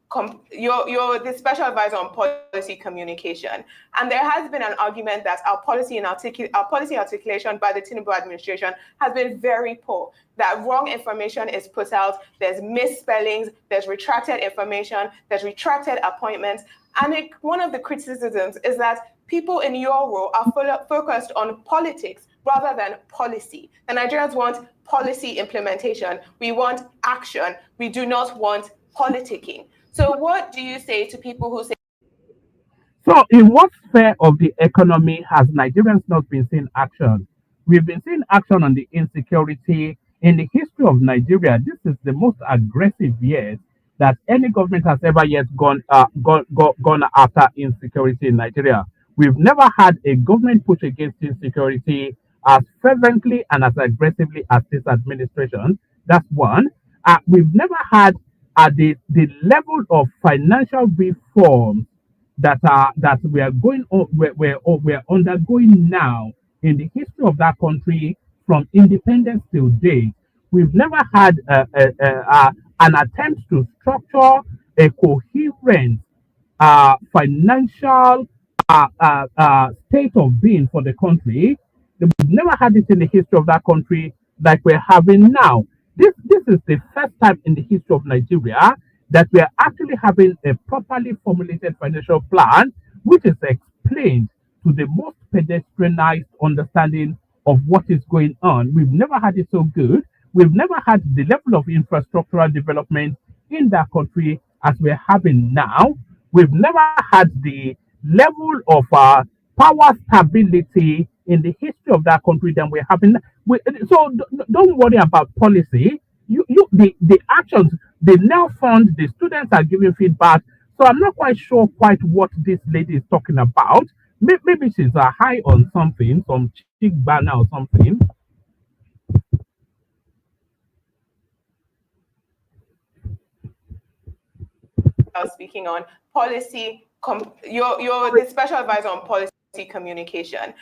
you're the special advisor on policy communication. And there has been an argument that our policy articulation by the Tinubu administration has been very poor, that wrong information is put out, there's misspellings, there's retracted information, there's retracted appointments. And one of the criticisms is that people in your role are focused on politics rather than policy. The Nigerians want policy implementation. We want action. We do not want politicking. So what do you say to people who say... So in what sphere of the economy has Nigerians not been seeing action? We've been seeing action on the insecurity. In the history of Nigeria, this is the most aggressive years that any government has ever yet gone after insecurity in Nigeria. We've never had a government push against insecurity as fervently and as aggressively as this administration. That's one. We've never had the level of financial reforms that we are going on, we're undergoing now in the history of that country from independence till date. We've never had an attempt to structure a coherent financial state of being for the country. We've never had it in the history of that country like we're having now. This is the first time in the history of Nigeria that we are actually having a properly formulated financial plan, which is explained to the most pedestrianized understanding of what is going on. We've never had it so good. We've never had the level of infrastructural development in that country as we're having now. We've never had the level of power stability in the history of that country than we're having. So don't worry about policy. The actions, the now fund, the students are giving feedback. So I'm not quite sure quite what this lady is talking about. Maybe she's high on something, some chick banner or something. I was speaking on policy. You're the special advisor on policy communication.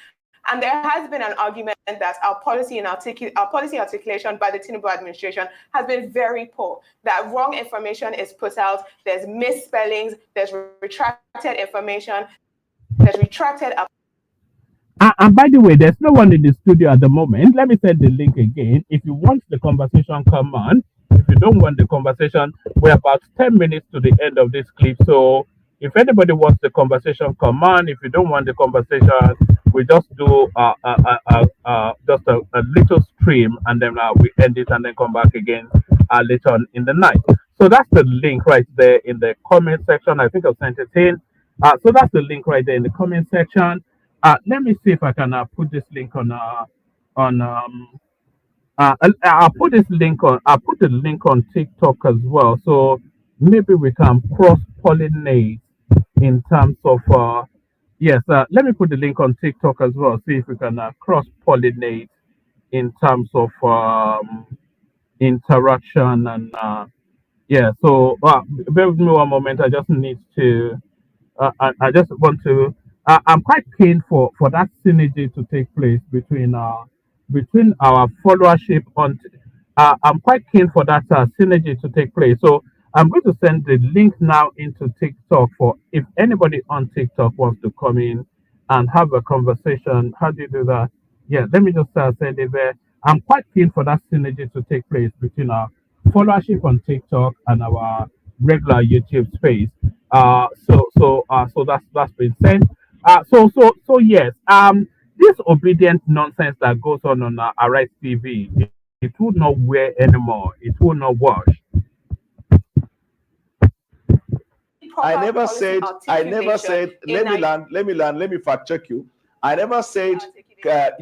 And there has been an argument that our policy articulation by the Tinubu administration has been very poor, that wrong information is put out, there's misspellings, there's retracted information, there's retracted... And by the way, there's no one in the studio at the moment. Let me send the link again. If you want the conversation, come on. If you don't want the conversation, we're about 10 minutes to the end of this clip. So if anybody wants the conversation, come on. If you don't want the conversation, we just do just a little stream, and then we end it and then come back again later on in the night. So that's the link right there in the comment section. I think I've sent it in. So that's the link right there in the comment section. Let me see if I can put this link I'll put this link on. I'll put the link on TikTok as well. So maybe we can cross-pollinate in terms of yes. Let me put the link on TikTok as well. See if we can cross-pollinate in terms of interaction and yeah. So bear with me one moment. I just need to. I just want to. I'm quite keen for that synergy to take place between our followership on. I'm quite keen for that synergy to take place. So I'm going to send the link now into TikTok for if anybody on TikTok wants to come in and have a conversation. How do you do that? Yeah, let me just send it there. I'm quite keen for that synergy to take place between our followership on TikTok and our regular YouTube space. So that's been sent. So yes. This obedient nonsense that goes on Arise TV, it will not wear anymore. It will not wash. I never said. Let me fact check you. I never said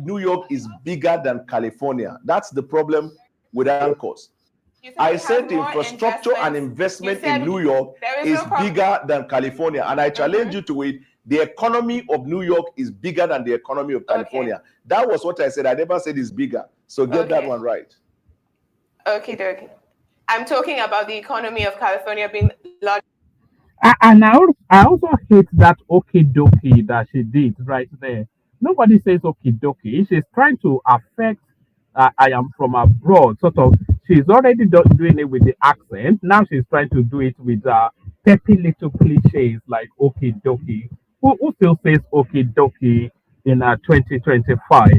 New York is bigger than California. That's the problem with ANCOS. I said infrastructure and investment in New York is bigger than California, and I challenge you to it. The economy of New York is bigger than the economy of California. Okay. That was what I said. I never said it's bigger. So get that one right. Okay. I'm talking about the economy of California being large. And I also hate that okie dokie that she did right there. Nobody says okie dokie. She's trying to affect I am from abroad, sort of. She's already doing it with the accent. Now she's trying to do it with peppy little cliches like okie dokie. Who still says okie dokie in 2025?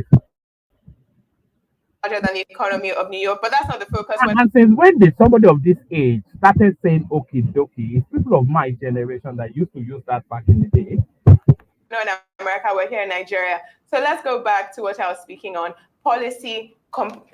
Larger than the economy of New York, but that's not the focus. And since when did somebody of this age started saying okie dokie? It's people of my generation that used to use that back in the day. No, in America, we're here in Nigeria. So let's go back to what I was speaking on, policy.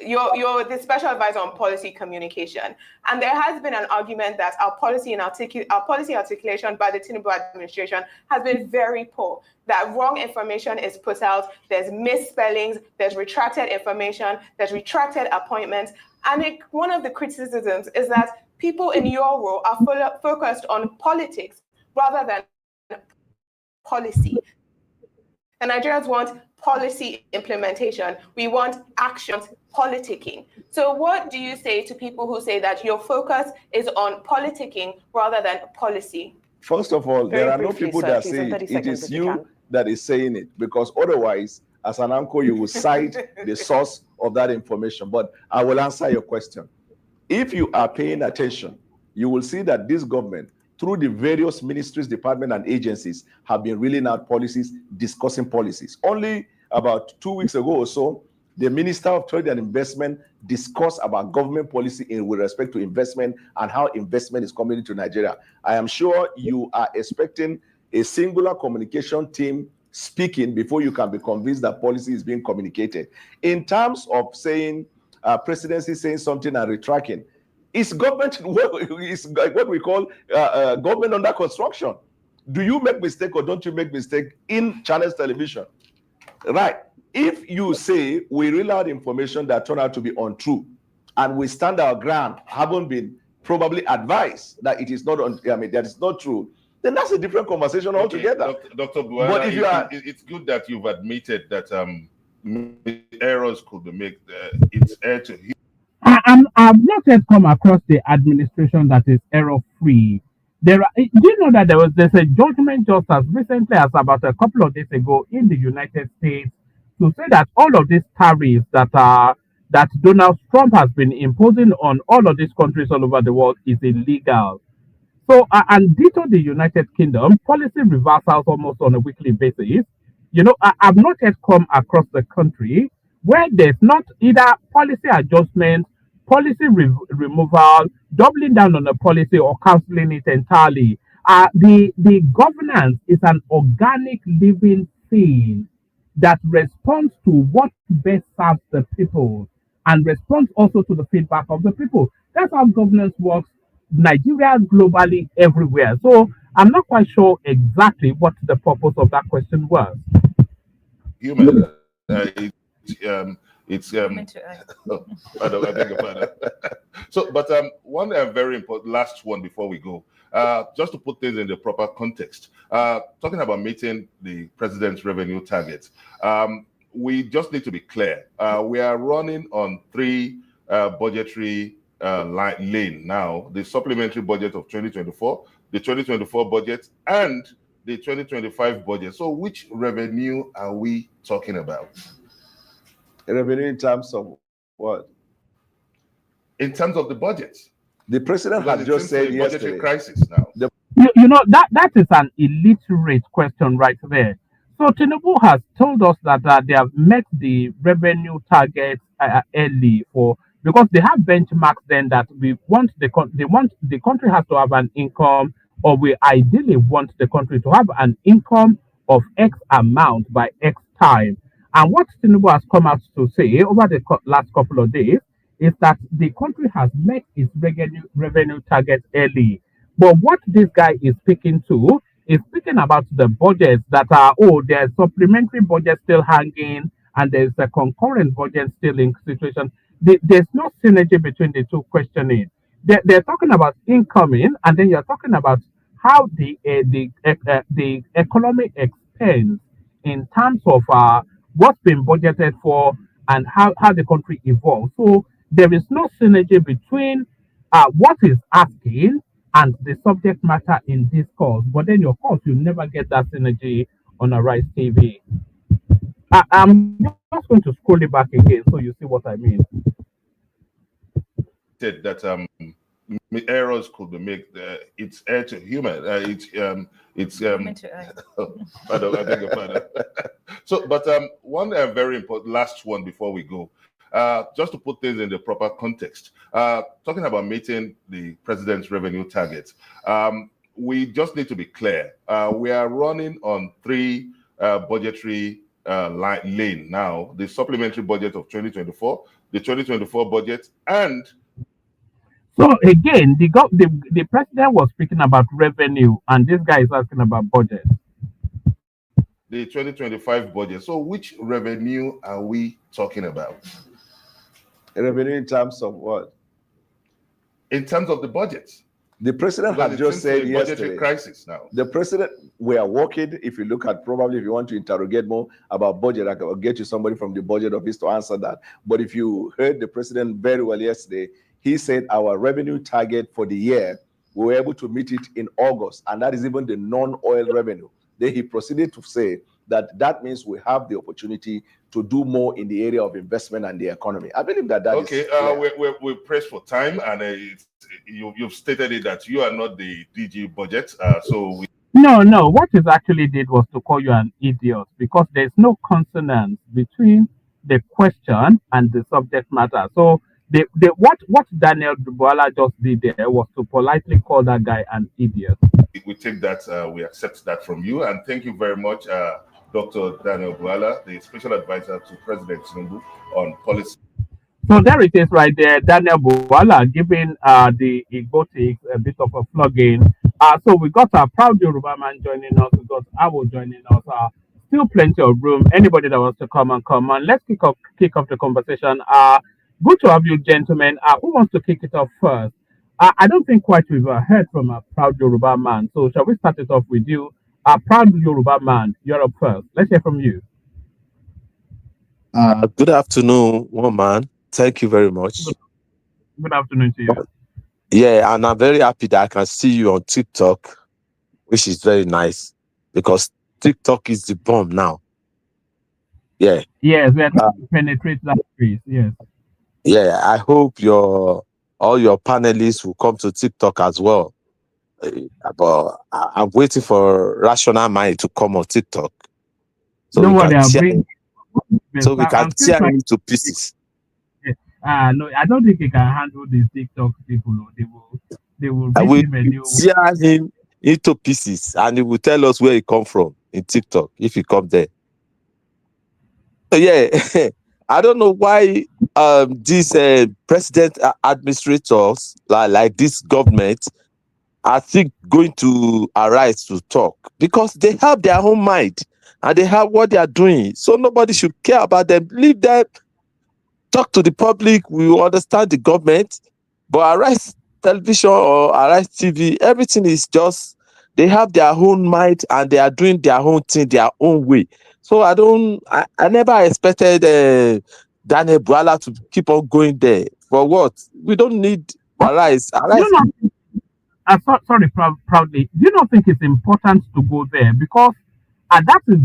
You're the special advisor on policy communication, and there has been an argument that our policy articulation by the Tinubu administration has been very poor. That wrong information is put out. There's misspellings. There's retracted information. There's retracted appointments. And one of the criticisms is that people in your role are focused on politics rather than policy. The Nigerians want policy implementation. We want actions, politicking. So what do you say to people who say that your focus is on politicking rather than policy? First of all, there are no people that say it. It is you that is saying it, because otherwise, as an uncle, you will cite the source of that information. But I will answer your question. If you are paying attention, you will see that this government, through the various ministries, departments, and agencies, have been reeling out policies, discussing policies. Only about 2 weeks ago or so, the Minister of Trade and Investment discussed about government policy with respect to investment and how investment is coming into Nigeria. I am sure you are expecting a singular communication team speaking before you can be convinced that policy is being communicated. In terms of saying, presidency saying something and retracting, it's government, it's what we call government under construction. Do you make mistake or don't you make mistake in channels television? Right. If you say we reel out information that turned out to be untrue and we stand our ground, haven't been probably advised that it is not, that is not true, then that's a different conversation altogether. Dr. Bwala, but if it's good that you've admitted that errors could be made. It's air to hear. I've not yet come across the administration that is error-free. Do you know that there's a judgment just as recently as about a couple of days ago in the United States to say that all of these tariffs that Donald Trump has been imposing on all of these countries all over the world is illegal. So, and ditto the United Kingdom, policy reversals almost on a weekly basis. You know, I've not yet come across the country where there's not either policy adjustment, policy removal, doubling down on a policy, or cancelling it entirely. The governance is an organic living thing that responds to what best serves the people and responds also to the feedback of the people. That's how governance works, Nigeria, globally, everywhere. So I'm not quite sure exactly what the purpose of that question was. Human. It's oh, I beg your pardon. So, but one very important last one before we go, just to put things in the proper context. Talking about meeting the president's revenue targets, we just need to be clear. We are running on three budgetary lane now: the supplementary budget of 2024, the 2024 budget, and the 2025 budget. So, which revenue are we talking about? Revenue in terms of what? In terms of the budget. The president has just said yesterday. Budgetary crisis now. You know, that is an illiterate question right there. So Tinubu has told us that they have met the revenue targets early because they have benchmarks then that the country has to have an income, or we ideally want the country to have an income of X amount by X time. And what Tinubu has come out to say over the last couple of days is that the country has met its revenue target early. But what this guy is speaking to is speaking about the budgets that are, there's supplementary budget still hanging and there's a concurrent budget still in situation. There's no synergy between the two questioning. They're talking about incoming, and then you're talking about how the economy expands in terms of what's been budgeted for and how the country evolves. So there is no synergy between what is asking and the subject matter in this course. But then, of course, you never get that synergy on Arise TV. I'm just going to scroll it back again so you see what I mean. Said that errors could be made. It's air to human. It's Human to earth. pardon, I beg your pardon. So, but one very important last one before we go, just to put things in the proper context. Talking about meeting the president's revenue targets, we just need to be clear. We are running on three budgetary lane now: the supplementary budget of 2024, the 2024 budget, and So again, the president was speaking about revenue, and this guy is asking about budget. the 2025 budget. So which revenue are we talking about? Revenue in terms of what? In terms of the budget. The president Because had it just seems to said be budgetary yesterday. crisis now. The president, we are working. If you look at, probably if you want to interrogate more about budget, I will get you somebody from the budget office to answer that. But if you heard the president very well yesterday, he said our revenue target for the year, we were able to meet it in August, and that is even the non-oil revenue. Then he proceeded to say that means we have the opportunity to do more in the area of investment and the economy. I believe that Okay, is clear. we're pressed for time, and you've stated it that you are not the DG budget, so we No. What he actually did was to call you an idiot because there's no consonance between the question and the subject matter. So what Danielbwala just did there was to politely call that guy an idiot. we take that, we accept that from you, and thank you very much, Dr. Danielbwala, the special advisor to President Tinubu on policy. So there it is right there, Danielbwala giving the Igotics a bit of a flogging. So we got our proud Yoruba man joining us, we got Awo joining us. Still plenty of room. Anybody that wants to come on. Let's kick off the conversation. Good to have you, gentlemen. Who wants to kick it off first? I don't think quite we've heard from a proud Yoruba man. So shall we start it off with you? Proud Yoruba man, you're up first. Let's hear from you. Good afternoon, one man. Thank you very much. Good afternoon to you. Yeah, and I'm very happy that I can see you on TikTok, which is very nice because TikTok is the bomb now. Yeah. Yes, we are trying to penetrate that space. Yes. Yeah, I hope all your panelists will come to TikTok as well. But I'm waiting for Rational Mind to come on TikTok. So Don't we worry, can I'll tear bring. so we can I'm still tear trying. him to pieces. No, I don't think he can handle these TikTok people. They will And beat we him a new. tear him into pieces, and he will tell us where he come from in TikTok if he come there. So yeah, I don't know why these president administrators like this government are think going to arise to talk because they have their own mind and they have what they are doing. So nobody should care about them. Leave them. Talk to the public. We will understand the government. But Arise Television or Arise TV, everything is just, they have their own mind and they are doing their own thing, their own way. So I never expected Danielbwala to keep on going there. For what? We don't need Arise. You know, sorry, proudly. Do you not think it's important to go there because that is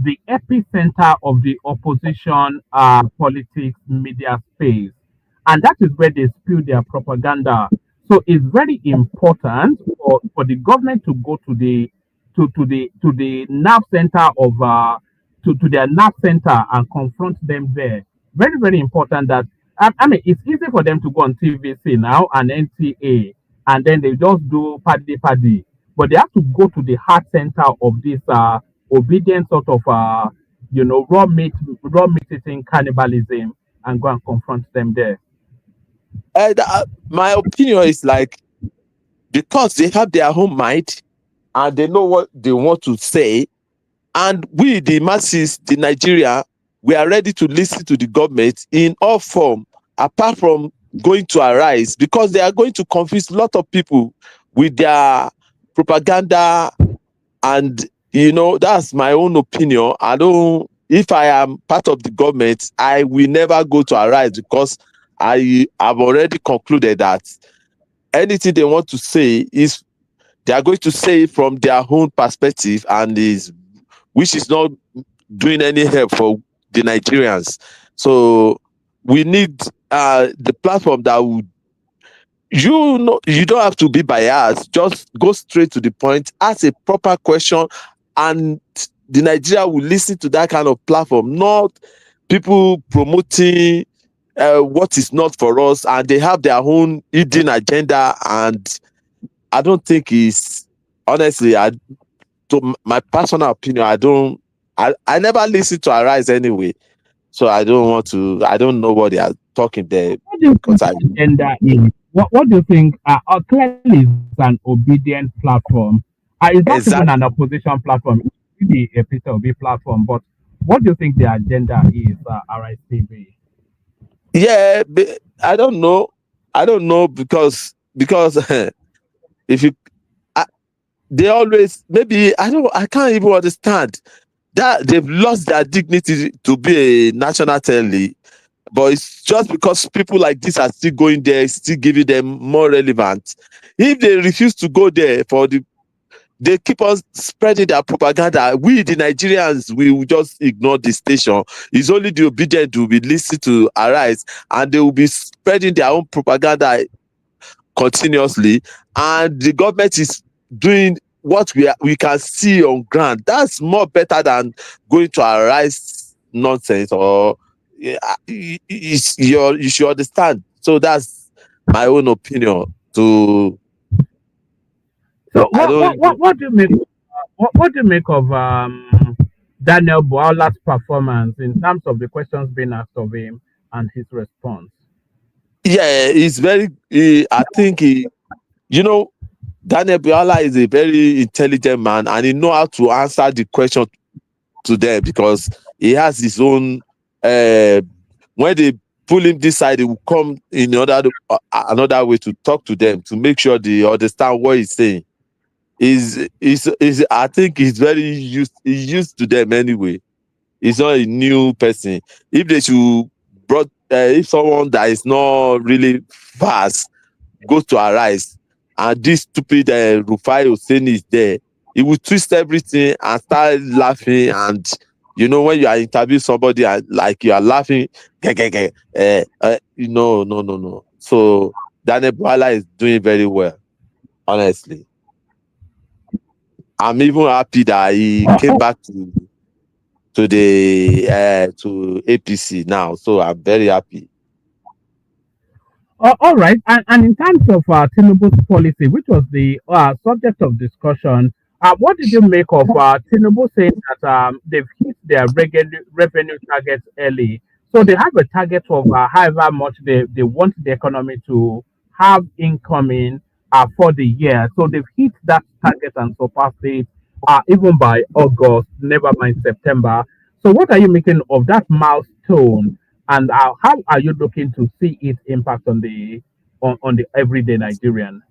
the epicenter of the opposition politics media space, and that is where they spew their propaganda. So it's very important for the government to go to the nerve center of to their nerve center and confront them there. Very, very important that I mean it's easy for them to go on TVC now and NTA and then they just do paddy, but they have to go to the heart center of this obedient sort of raw meat eating cannibalism and go and confront them there. My opinion is like, because they have their own mind and they know what they want to say, and we, the masses, the Nigeria, we are ready to listen to the government in all form, apart from going to Arise, because they are going to confuse a lot of people with their propaganda. And that's my own opinion. If I am part of the government, I will never go to Arise, because I have already concluded that anything they want to say is they are going to say from their own perspective, and which is not doing any help for the Nigerians. So we need the platform that would, you don't have to be biased. Just go straight to the point, ask a proper question, and the Nigeria will listen to that kind of platform, not people promoting what is not for us, and they have their own hidden agenda. And I don't think honestly, to my personal opinion, I never listen to Arise anyway, so I don't know what they are talking there. What do you think the agenda is? What do you think? Clearly, is an obedient platform. It's not even an opposition platform. It's really a Peter Obi platform. But what do you think the agenda is, Arise TV? Yeah, I don't know. Because if you, they always, maybe I can't even understand that they've lost their dignity to be a national tele. But it's just because people like this are still going there, still giving them more relevant. If they refuse to go there they keep on spreading their propaganda. We, the Nigerians, we will just ignore the station. It's only the obedient who will be listening to Arise, and they will be spreading their own propaganda continuously. And the government is doing what we can see on ground. That's more better than going to Arise nonsense. Or you should understand. So that's my own opinion. So what do you make? What do you make of Danielbwala's performance in terms of the questions being asked of him and his response? Yeah, he's very. I think Danielbwala is a very intelligent man, and he knows how to answer the question to them, because he has his own. When they pull him this side, he will come in another way to talk to them, to make sure they understand what he's saying. I think he's very used to them anyway. He's not a new person. If they should if someone that is not really fast goes to Arise, and this stupid Rufai Hussein is there, he will twist everything and start laughing. And when you are interviewing somebody and like you are laughing, no. So Danielbwala is doing very well, honestly. I'm even happy that he came back to APC now. So I'm very happy. All right. And in terms of Tinubu's policy, which was the subject of discussion, what did you make of Tinubu saying that they've hit their revenue targets early? So they have a target of however much they want the economy to have incoming for the year. So they've hit that target and surpassed it even by August, never mind September. So what are you making of that milestone? And how are you looking to see its impact on the everyday Nigerian?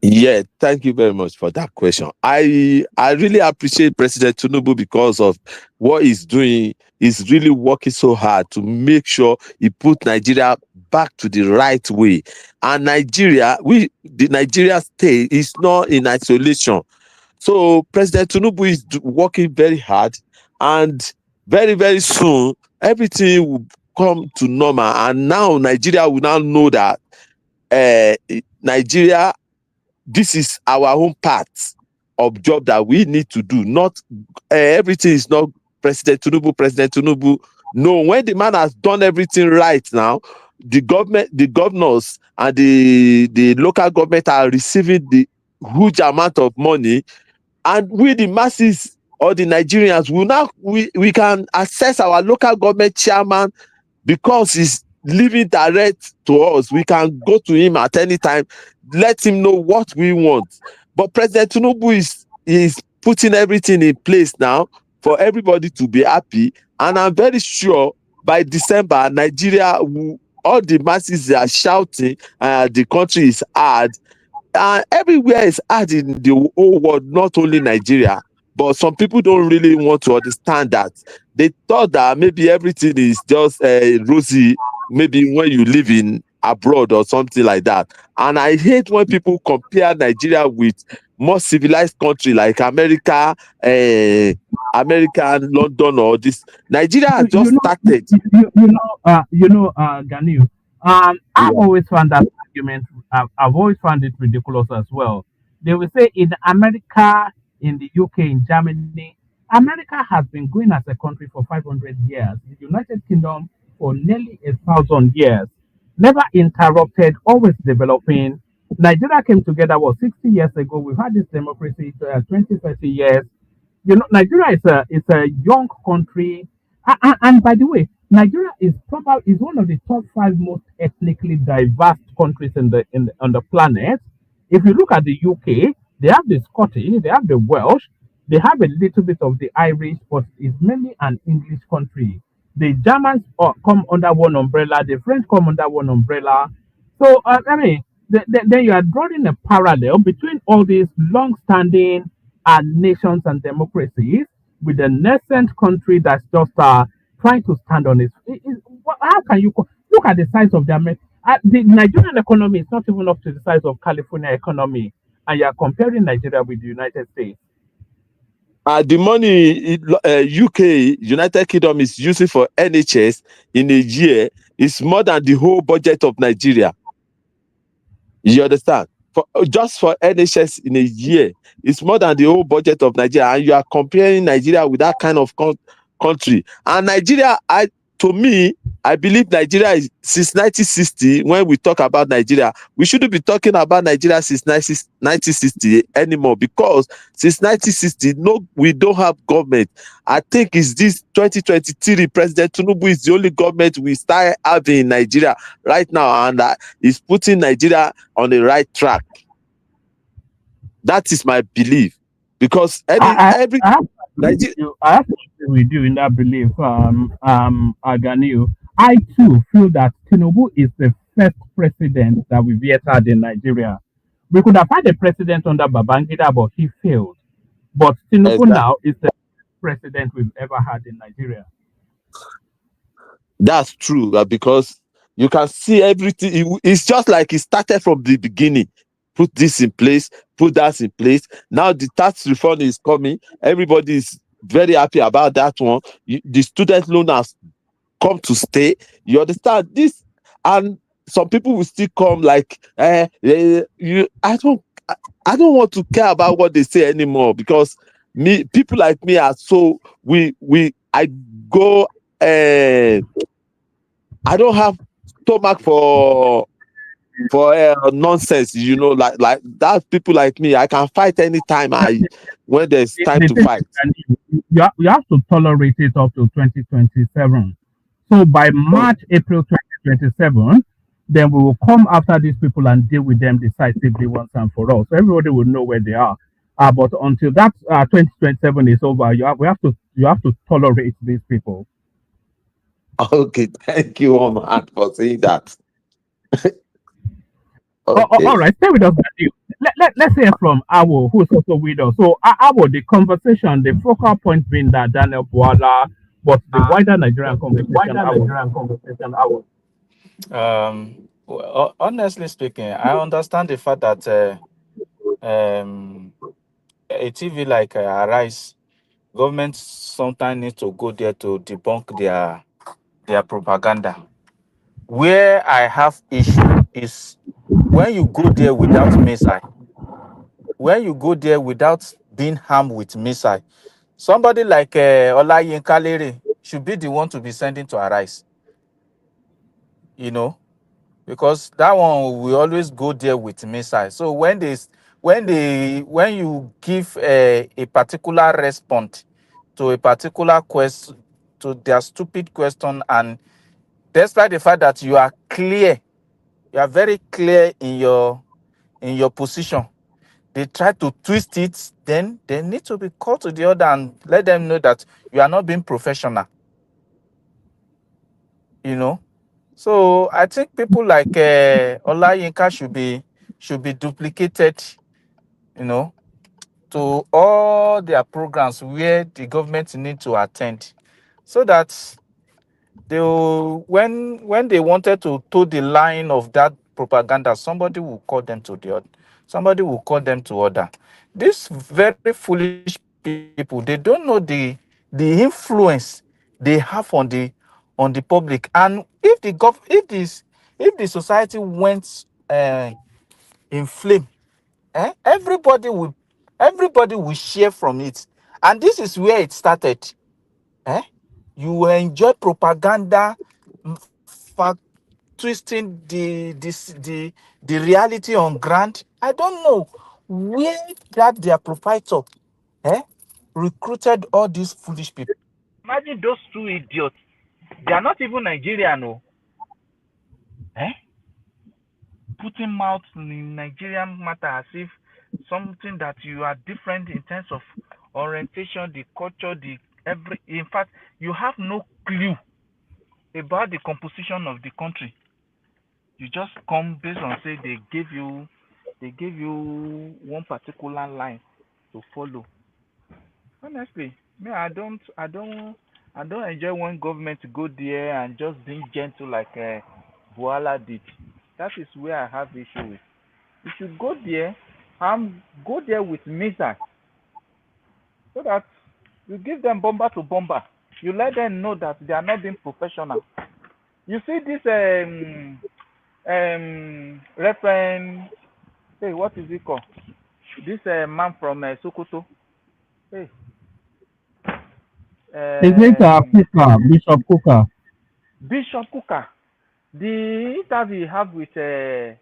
Yeah, thank you very much for that question. I really appreciate President Tinubu because of what he's doing. He's really working so hard to make sure he put Nigeria back to the right way. And the Nigeria state is not in isolation. So President Tinubu is working very hard, and very, very soon everything will come to normal. And now Nigeria will now know that Nigeria, this is our own part of job that we need to do. Not everything is not President Tinubu. No, when the man has done everything right now, the governors and the local government are receiving the huge amount of money, and we, the masses or the Nigerians, we can access our local government chairman because he's living direct to us. We can go to him at any time, let him know what we want. But President Tinubu is putting everything in place now for everybody to be happy. And I'm very sure by December, Nigeria, all the masses are shouting, the country is hard. everywhere is hard in the whole world, not only Nigeria. But some people don't really want to understand that. They thought that maybe everything is just rosy, maybe when you live in abroad or something like that. And I hate when people compare Nigeria with more civilized country like America, London, or this. Nigeria has just started. Ganiu, I've always found that argument, I've always found it ridiculous as well. They will say in America, in the UK, in Germany, America has been going as a country for 500 years. The United Kingdom for nearly 1,000 years, never interrupted, always developing. Nigeria came together, 60 years ago. We've had this democracy 20, 30 years. Nigeria is a young country. And by the way, Nigeria is one of the top 5 most ethnically diverse countries on the planet. If you look at the UK, they have the Scottish, they have the Welsh, they have a little bit of the Irish, but it's mainly an English country. The Germans come under one umbrella, the French come under one umbrella. So I mean, then you are drawing a parallel between all these long-standing nations and democracies with the nascent country that's just trying to stand on its. How can you look at the size of the Nigerian economy is not even up to the size of California economy, and you are comparing Nigeria with the United States. The money UK, United Kingdom, is using for NHS in a year is more than the whole budget of Nigeria. You understand? Just for NHS in a year, it's more than the whole budget of Nigeria. And you are comparing Nigeria with that kind of country. And Nigeria, to me, I believe Nigeria is since 1960. When we talk about Nigeria, we shouldn't be talking about Nigeria since 1960 anymore, because since 1960, no, we don't have government. I think it's this 2023 President Tinubu is the only government we start having in Nigeria right now, and is putting Nigeria on the right track. That is my belief, because I have to agree with you in that belief, Aganiu. I too feel that Tinubu is the first president that we've yet had in Nigeria. We could have had a president under Babangida, but he failed. But Tinubu now is the president we've ever had in Nigeria. That's true, because you can see everything. It's just like it started from the beginning. Put this in place, put that in place. Now the tax reform is coming. Everybody is very happy about that one. The student loan has come to stay. You understand this? And some people will still come like, I don't want to care about what they say anymore, because people like me are so I go. I don't have stomach for nonsense, like that. People like me, I can fight anytime when there's time to fight. You have to tolerate it up to 2027. So by March, April 2027, then we will come after these people and deal with them decisively once and for all. So everybody will know where they are. But until that 2027 is over, you have to tolerate these people. Okay, thank you, Omar, for saying that. Okay. All right, stay with us. Let's hear from Awo, who's also with us. So, Awo, the conversation, the focal point being that Danielbwala, but the wider Nigerian conversation. Well, honestly speaking, I understand the fact that a TV like Arise, government sometimes needs to go there to debunk their propaganda. Where I have issue is when you go there without missile, when you go there without being harmed with missile, somebody like Olayinka Lere should be the one to be sending to Arise. Because that one will always go there with missile. So when you give a particular response to a particular question, to their stupid question, and despite the fact that you are very clear in your position, they try to twist it, then they need to be called to the order and let them know that you are not being professional. So I think people like Olayinka should be duplicated, to all their programs where the government need to attend, so that they will, when they wanted to toe the line of that propaganda, somebody will call them to order. These very foolish people, they don't know the influence they have on the public. And if the society went in flame, everybody will share from it. And this is where it started. You will enjoy propaganda, fact twisting the reality on ground. I don't know where that their proprietor recruited all these foolish people. Imagine those two idiots. They are not even Nigerian, no. Putting mouth in Nigerian matter as if something that you are different in terms of orientation, the culture, in fact, you have no clue about the composition of the country. You just come based on say they gave you one particular line to follow. Honestly, me, I don't enjoy when government go there and just being gentle like Bwala did. That is where I have issue with. You should go there and go there with missile, so that you give them bomber to bomber. You let them know that they are not being professional. You see this reference, hey, what is it called? This man from Sokoto. Hey. Is it Kuka, Bishop Kuka? Bishop Kuka. The interview he have with that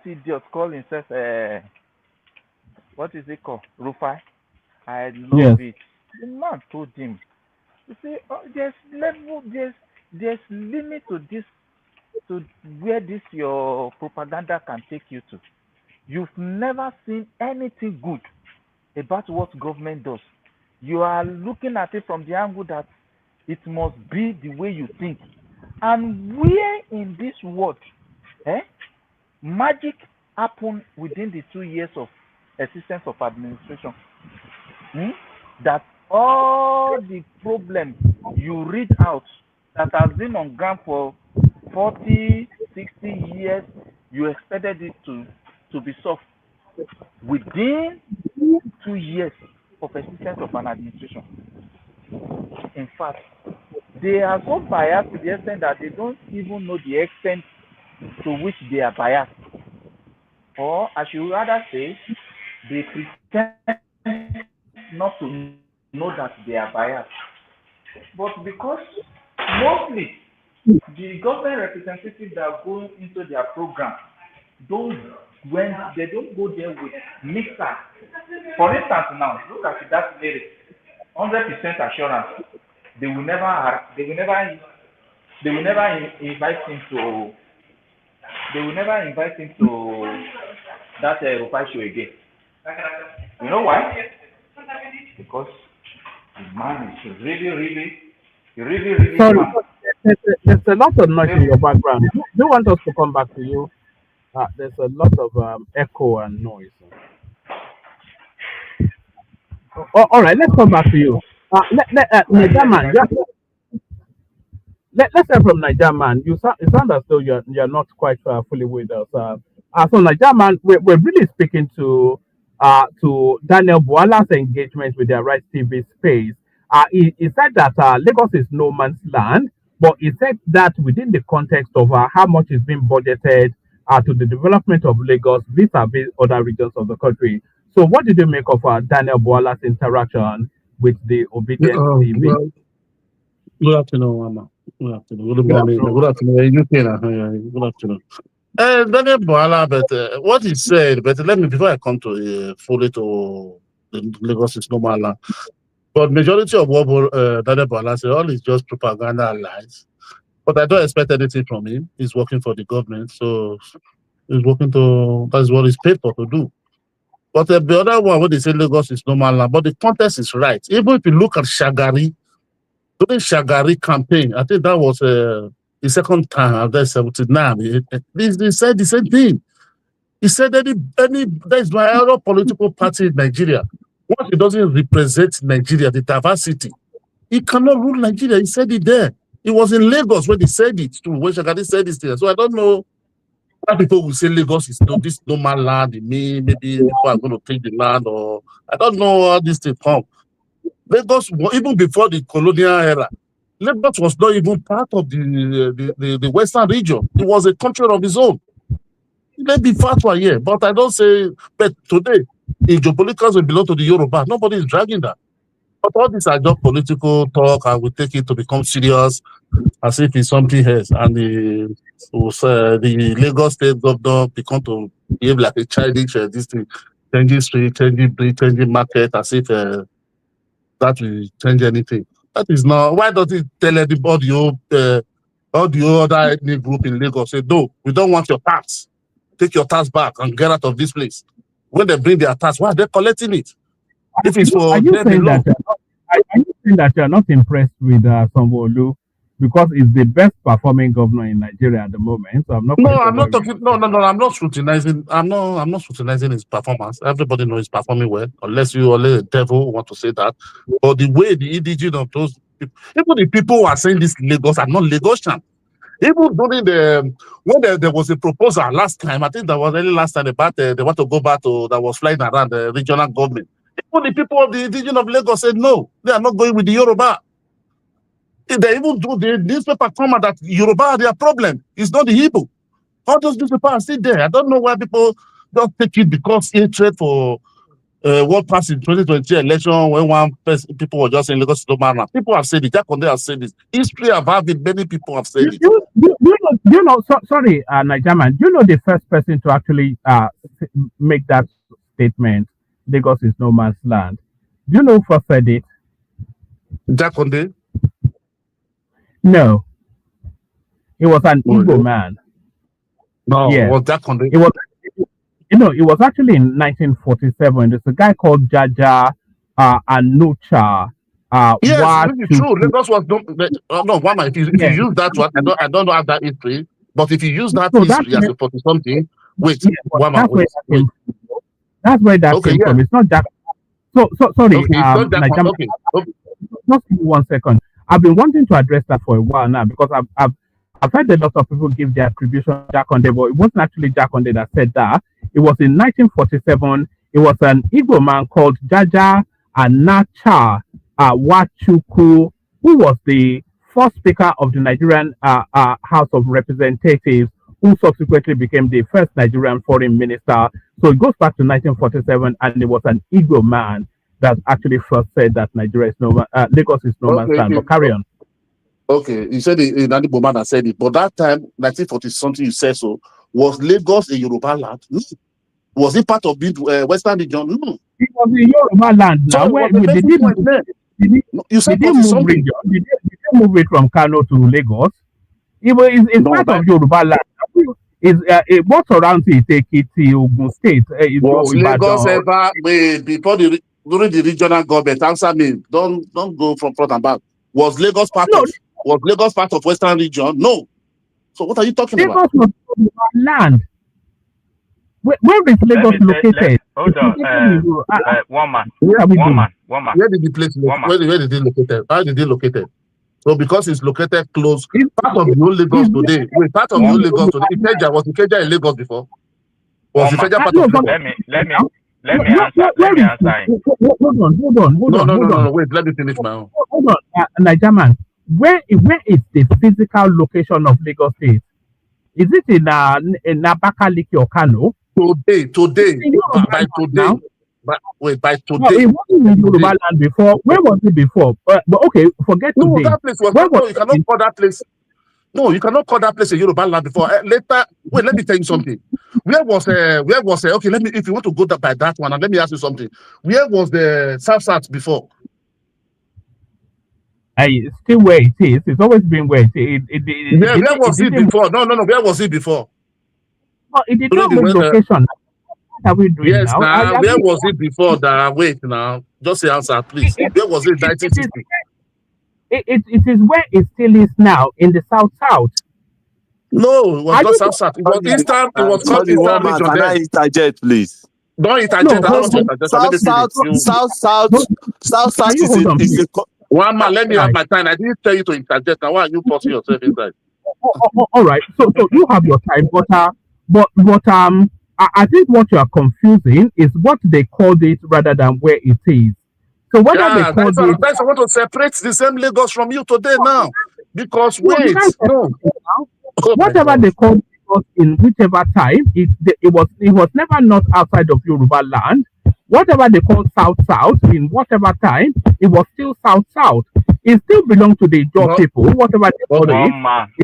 idiot called himself what is it called? Rufai. I love it. The man told him, you see, there's limit to this, to where this your propaganda can take you to. You've never seen anything good about what government does. You are looking at it from the angle that it must be the way you think. And where in this world, magic happened within the 2 years of existence of administration? That all the problems you read out that has been on ground for 40, 60 years, you expected it to be solved within 2 years of existence of an administration. In fact, they are so biased to the extent that they don't even know the extent to which they are biased. Or I should rather say, they pretend not to know that they are biased. But because mostly the government representatives that go into their program, when they don't go there with mixer. For instance, now look at that lyric, 100% assurance. They will never invite him to. They will never invite him to that Rufai show again. You know why? Because the man is really Sorry, smart. there's a lot of noise in your background. Do you want us to come back to you? There's a lot of echo and noise. All right, let's come back to you. Nijaman, let's say from Nijaman, it sounds as though you're not quite fully with us. So Nijaman, we're really speaking to Danielbwala's engagement with the Rights TV space. He said that Lagos is no man's land, but he said that within the context of how much is being budgeted to the development of Lagos vis-a-vis other regions of the country. So what did you make of Danielbwala's interaction with the Obedience TV? Well, good afternoon, Mama. Good afternoon. Good morning. Good afternoon. UK now. Good afternoon. Danielbwala, but what he said, but let me, before I come to fully to the Lagos is normal land. But majority of what Danielbwala said, all is just propaganda and lies. But I don't expect anything from him. He's working for the government, so he's working that's what he's paid for to do. But the other one, when they say Lagos is normal land, but the context is right. Even if you look at Shagari, during Shagari campaign, I think that was the second time after 79. They said the same thing. He said that's why other political party in Nigeria, once it doesn't represent Nigeria, the diversity, he cannot rule Nigeria. He said it there. It was in Lagos when he said it too, when Shagadi said it there. So I don't know why people will say Lagos is this no man land. It mean maybe people are going to take the land, or I don't know how this thing come. Lagos, even before the colonial era, Lagos was not even part of the Western region. It was a country of its own. Maybe fatwa here, but I don't say. But today, if geopolitics will belong to the Yoruba, nobody is dragging that. But all these are just political talk, and we take it to become serious as if it's something else. And the Lagos State governor become to behave like a childish this thing, changing street, changing breed, changing market, as if that will change anything. That is not. Why does it tell everybody, all the other ethnic group in Lagos, say, no, we don't want your tax. Take your tax back and get out of this place. When they bring their tax, why are they collecting it? If it's for them alone. Are you saying that you are not impressed with Sanwo-Olu because he's the best performing governor in Nigeria at the moment? So I'm not. No, I'm not talking. No. I'm not scrutinizing. I'm not scrutinizing his performance. Everybody knows he's performing well, unless you only a devil want to say that. But the way the indigene of those people, even the people who are saying this Lagos are not Lagosian. Even during when there was a proposal last time, I think that was early last time about they want to go back to that was flying around the regional government. Even the people of the indigenous of Lagos said no, they are not going with the Yoruba. They even do the newspaper comment that Yoruba are their problem. It's not the Igbo. All those newspapers are still there. I don't know why people don't take it because hatred for what passed in 2020 election when one person, people were just saying Lagos no man. People have said it. Jakonde has said this. History have it. Many people have said it. You know, sorry, Nigerian. You know the first person to actually make that statement, Lagos is no man's land. Do you know who said it? Jakonde? No. It was an Igbo man. No, yeah. Was Jakonde? It was. You know, it was actually in 1947. There's a guy called Jaja Anucha. Yes, it's true. Lagos was no one. If you use that one, I don't know that history. But if you use that history as a 40-something, wait, wait. That's where that came from. It's not Jack. So sorry. Okay, Just give me 1 second. I've been wanting to address that for a while now because I've heard a lot of people give their attribution to Jakonde, but it wasn't actually Jakonde that said that. It was in 1947. It was an Igbo man called Jaja Anacha Wachuku, who was the first speaker of the Nigerian House of Representatives, who subsequently became the first Nigerian foreign minister. So it goes back to 1947, and it was an Igbo man that actually first said that Nigeria is Lagos is no man's land. But carry on. Okay, you said an Igbo man that said it, but that time, 1940 something, you said so. Was Lagos a Yoruba land? No. Was it part of the Western region? No. It was a Yoruba land. Now, you said something. Did they move it from Kano to Lagos? It's part of Yoruba land. What surrounds it? Ekiti, Ogun State. Was Lagos ever before during the regional government? Answer me. Don't go from front and back. Was Lagos part of? Was Lagos part of Western region? No. So what are you talking about? Lagos was land. Where is Lagos located? Hold on. One man. Where did the place where did it located? How did it located? So because it's located close, part of the old Lagos today. Wait, part of the old Lagos today. Ikeja, was Ikeja in Lagos before? Was Ikeja part of Lagos? Let me answer. Hold on. No. Wait, let me finish my own. Hold on, Nigerian. Where is the physical location of Lagos State? Is it in Abakaliki or Kano? Today, by today. By today. No, it wasn't in Yoruba land before. Where was it before? But okay, forget today. No, that place was not. No, you cannot call that place. No, you cannot call that place a Yoruba land before. Later, wait, let me tell you something. Where was okay? Let me. If you want to go by that one, and let me ask you something. Where was the South before? It's still where it is. It's always been where it is. Where was it before? No. Where was it before? Oh, it did not move location. What are we doing now? Where was it before? Wait now. Just say answer, please. Where was it? 1960. It is where it still is now in the south. No, it was not South. It was Eastern. It was called Sorry, Eastern one man. region Can I then. interject, please? Don't interject. I don't want to interject. Let me finish. South you hold on, is a One man, let me have Right. my time. I didn't tell you to interject. Now why are you forcing yourself inside? All right. So you have your time, I think what you are confusing is what they called it rather than where it is. So whether they Yeah, called it, that's I want to separate the same Lagos from you today now. Because no, you wait, can't say no. that now. Oh my Whatever God. they called it in whichever time, it was never not outside of Yoruba land. Whatever they called South in whatever time, it was still South. It still belonged to the Jaw But, people. Whatever they called okay.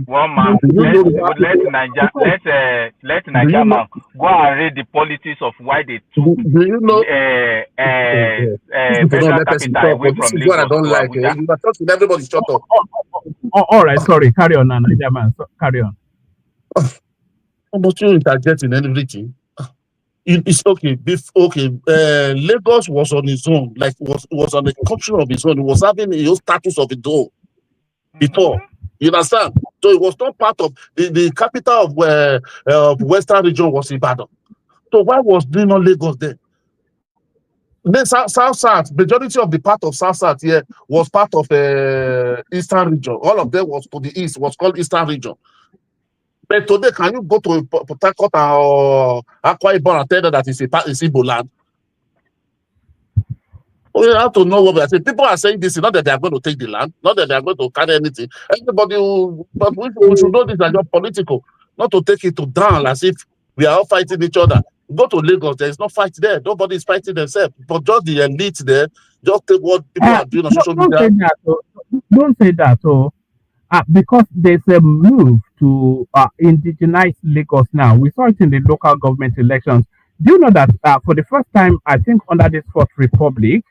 One man. Do you know that? Let Niger man go and read the policies of why they took Do you know? These people don't federal let person capital talk. away But this from is what I Lagos don't to like. Abuja. You are talking, everybody shut up. all right, sorry, carry on, Niger man. So, carry on. But you interject in everything. It's okay. Lagos was on its own, like was on a country of its own. It was having a status of its own before. You understand? So it was not part of the capital of Western region was Ibadan. So why was there not Lagos there? Then South, majority of the part of South here was part of Eastern region. All of them was to the east, was called Eastern region. But today, can you go to Port Harcourt or Akwa Ibom and tell them that it's Igbo land? We have to know what we are saying. People are saying this, not that they are going to take the land, not that they are going to carry anything. Everybody, but we should know this as just political, not to take it to down as if we are all fighting each other. Go to Lagos, there is no fight there. Nobody is fighting themselves. But just the elite there, just take what people are doing on social media. Don't say that. Because there's a move to indigenize Lagos now. We saw it in the local government elections. Do you know that for the first time, I think under this Fourth Republic,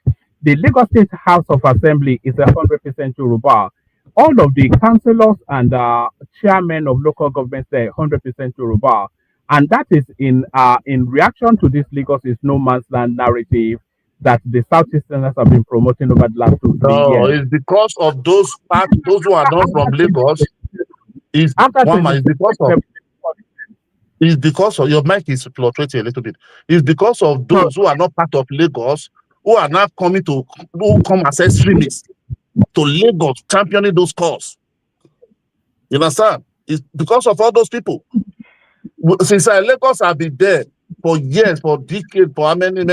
the Lagos State House of Assembly is 100% Yoruba. All of the councillors and chairmen of local governments are 100% Yoruba. And that is in reaction to this Lagos is no man's land narrative that the Southeasterners have been promoting over the last 2-3 No, years. it's because of those who are not from Lagos. It's because of your mic is fluctuating a little bit. It's because of those who are not part of Lagos who are now come as extremists to Lagos, championing those cause. You understand? It's because of all those people. Since Lagos have been there for years, for decades, for how many,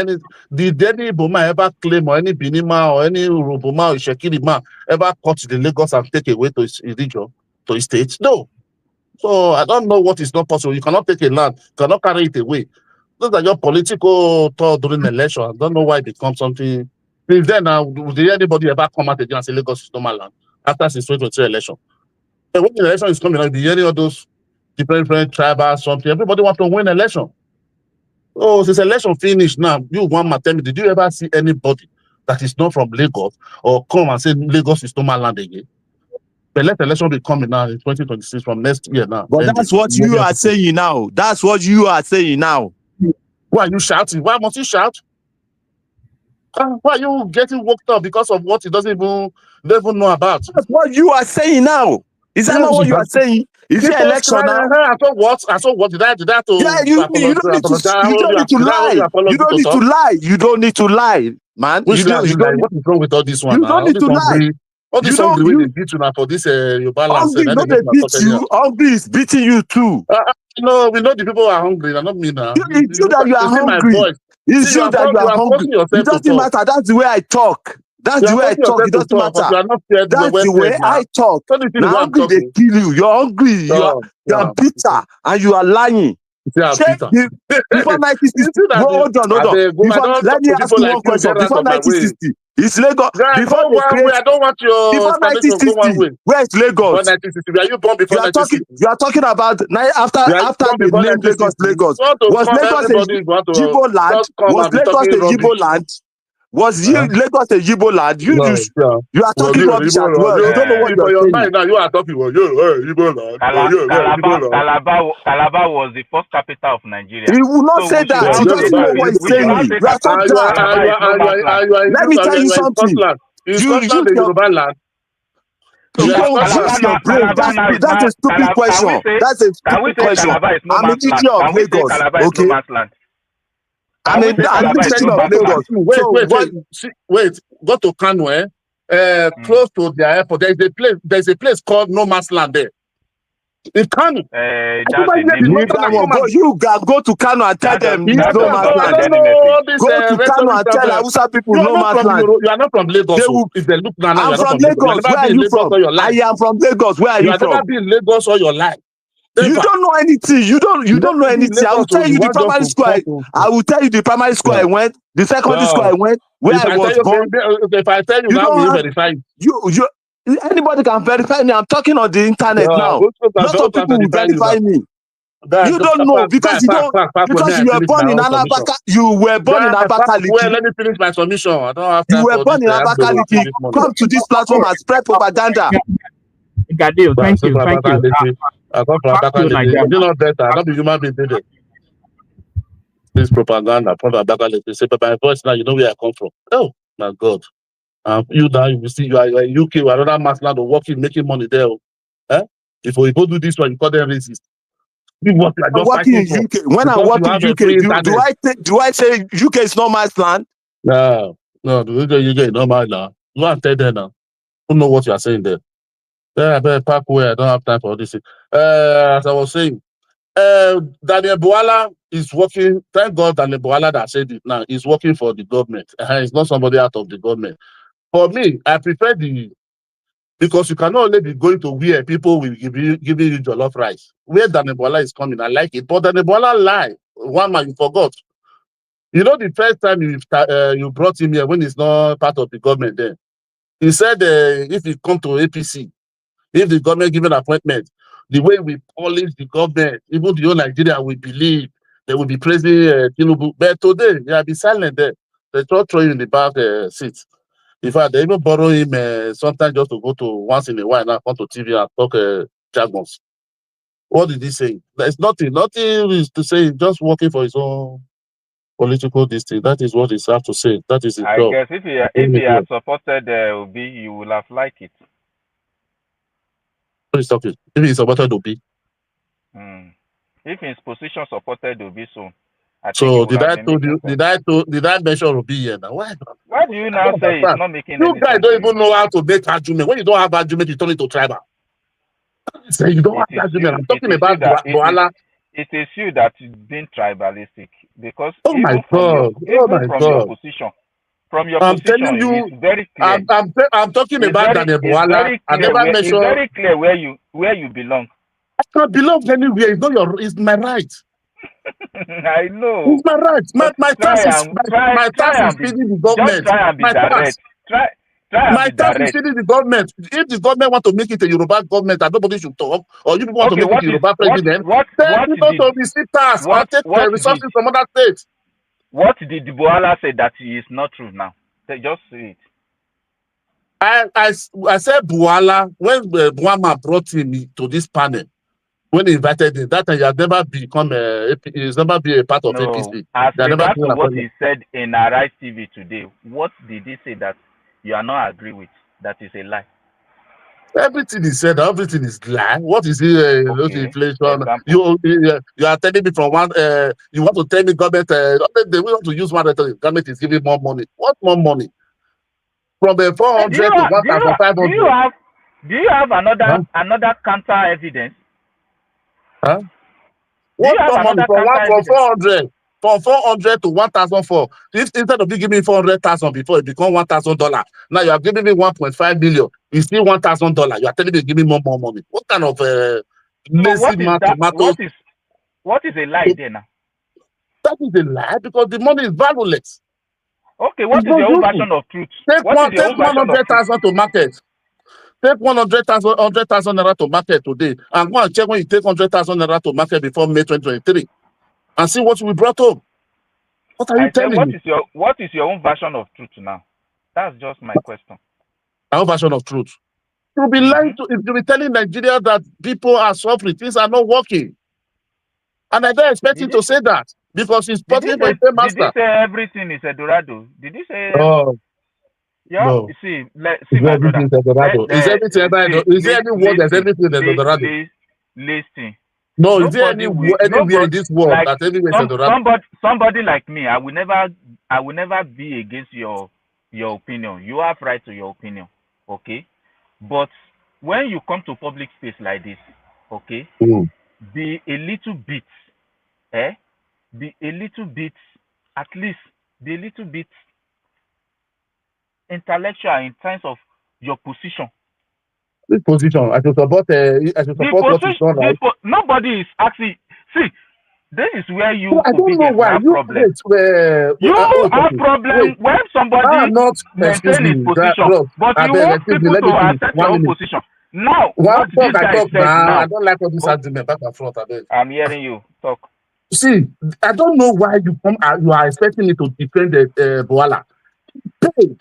did any Boma ever claim, or any Binima, or any Urubuma, or Shekirima ever cut the Lagos and take away to his region, to his state? No. So I don't know what is not possible. You cannot take a land, you cannot carry it away. Those are your political thought during the election. I don't know why it becomes something. Since then, did anybody ever come out again and say Lagos is normal land after the 2023 election? And when the election is coming, like the any of those different tribal something, everybody wants to win election. Oh, since election finished now, you one man tell me, did you ever see anybody that is not from Lagos or come and say Lagos is normal land again? The next election will be coming now in 2026 from next year now. But that's what you are saying now. That's what you are saying now. Why are you shouting? Why must you shout? Why are you getting worked up because of what he doesn't even know about? That's what you are saying now. Is that not what you are saying? Is it election now? I saw what? Did I Yeah, you don't need to lie. You don't need to lie. You don't need to lie, man. What is wrong with all this one? You don't need to lie. All this hungry when they beat you now for this your balance. Hungry, no, they beat you. Hungry is beating you too. No, we know the people are hungry. They're not me now. It's you that you are hungry. It's you that you are hungry. It doesn't matter. That's the way I talk. That's the way I talk. It doesn't matter. That's the way I talk. Now hungry, they kill you. You're hungry. You are bitter and you are lying. Check before 1960. Hold on. Let me ask you one question. Before 1960, it's Lagos. Before they create, I don't want your before 1960, where is Lagos? Are you born before 1960? You are talking about after they named Lagos. Was Lagos a Yibo land? Was Lagos a Yibo land? Was Lagos a Yibo land? You are talking rubbish as well. You don't know what you're saying. Mind now, you are talking about Yibo land. Calabar was the first capital of Nigeria. He will not say that. He doesn't know what he's saying. You are so dumb. Let me tell you something. Is Scotland a Yoruba land? So You don't use your brain. That's a stupid question. That's a stupid question. I'm a teacher of Lagos. Okay. I'm a teacher of Lagos. Wait. Go to Kano, close to the airport. There's a place called No Man's Land there. In Kano. You go to Kano and tell them No Man's Land. Go to Kano and tell Hausa people No Man's Land. You are not from Lagos. If they look now, I'm from Lagos. Where are you from? I am from Lagos. Where are you from? You have never been in Lagos all your life. You don't know anything. You don't know anything. I will tell you the primary school. I will tell you the primary school I went, the secondary school I went, where I was born. If I tell you now, will you verify? Anybody can verify me. I'm talking on the internet now. Lots of people will verify me. You don't know because you were born in Alabaka. You were born in Abakaliki. Well, let me finish my submission. I don't have time. You were born in Abakaliki. Come to this platform and spread propaganda. Gadeo, thank you. Thank you. I come from Abakaliki. You're not better. I'm not a human being. This propaganda from Abakaliki. Say, but my voice now, you know where I come from. Oh my God. You now, you see, you are in UK, you are another mass land of working, making money there. If we go do this one, you call them racist. I'm working in UK. When I work in UK, do I say UK is not my land? No, the UK is not my land. You want to tell them now. Don't know what you are saying there. I better park where I don't have time for this. As I was saying, Danielbwala is working. Thank God Danielbwala that said it now. He's working for the government. It's not somebody out of the government. For me, I prefer because you cannot only be going to where people will giving you jollof rice. Where Danielbwala is coming, I like it. But Danielbwala lie. One man, you forgot. You know the first time you brought him here when he's not part of the government then. He said if he come to APC, if the government give an appointment, the way we polish the government, even the whole Nigeria will believe they will be praising Tinubu. But today, they will be silent there. They try throw you in the back seat. In fact, they even borrow him sometimes just to go to once in a while now, come to TV and talk jargons. What did he say? There's nothing is to say, just working for his own political district. That is what he's have to say. That is his job. I guess if he had supported Obi, you would have liked it. What is talking? If he supported Obi. If his position supported Obi, so did I mention Obi here now? Why do you now say it's not making you guys don't even know how to make argument. When you don't have argument, you turn it to tribal. Say you don't have argument. I'm talking about Bwala. It is you that is being tribalistic because from your position, I'm telling you, it's very clear. I'm talking about Danielbwala. I never mentioned. It's very clear where you belong. I can't belong anywhere. It's my right. I know. It's my right. My tax is feeding the government. My tax is feeding the government. If the government want to make it a Yoruba government and nobody should talk, or you want to make it a Yoruba president, then people to receive tax and take resources from other states. What did Bwala say that is not true now? Just say it. I said Bwala, when Bwama brought him to this panel, when he invited him, that time he has never become he's never been a part of APC. As regards to what he said in Arise TV today, what did he say that you are not agree with? That is a lie. Everything he said, everything is lie. What is inflation? You are telling me from one. You want to tell me government? They want to use one rhetoric. Government is giving more money. What more money? From the 400 to 1,500. Do you have another counter evidence? Huh? What more money from 400 to 1,004? If instead of you giving me 400,000 before it become $1,000, now you are giving me 1.5 million. It's still $1,000. You are telling me give me more money. What kind of what is a lie there now? That is a lie because the money is valueless. Okay, what is your own version of truth? Take 100,000 to market. Take 100,000 naira to market today and go and check when you take 100,000 naira to market before May 2023 and see what we brought home. What are you telling me? What is your own version of truth now? That's just my question. My own version of truth. You'll be lying you'll be telling Nigeria that people are suffering, things are not working. And I don't expect him to say that because he's partly for his master. Did he say everything is a Dorado? Did he say Yeah, No. you see, see Is my brother. everything Eldorado? Is everything Eldorado? Is there any word there's everything Eldorado? Listen. No, is there anywhere in this world like that anywhere is Eldorado? somebody like me, I will never be against your opinion. You have right to your opinion, okay? But when you come to public space like this, okay, be a little bit, be a little bit, at least be a little bit intellectual in terms of your position. This position, I should support what is not right. Nobody is actually, see, this is where you So I don't know why have you problem. have problem when somebody I'm not, excuse maintain his me, position, but you want people let me to finish. accept 1 your own minute. position. Now, One what talk this I guy talk said now. now, I don't like all this argument back and forth. I'm hearing you talk. See, I don't know why you are expecting me to defend Bwala. Paid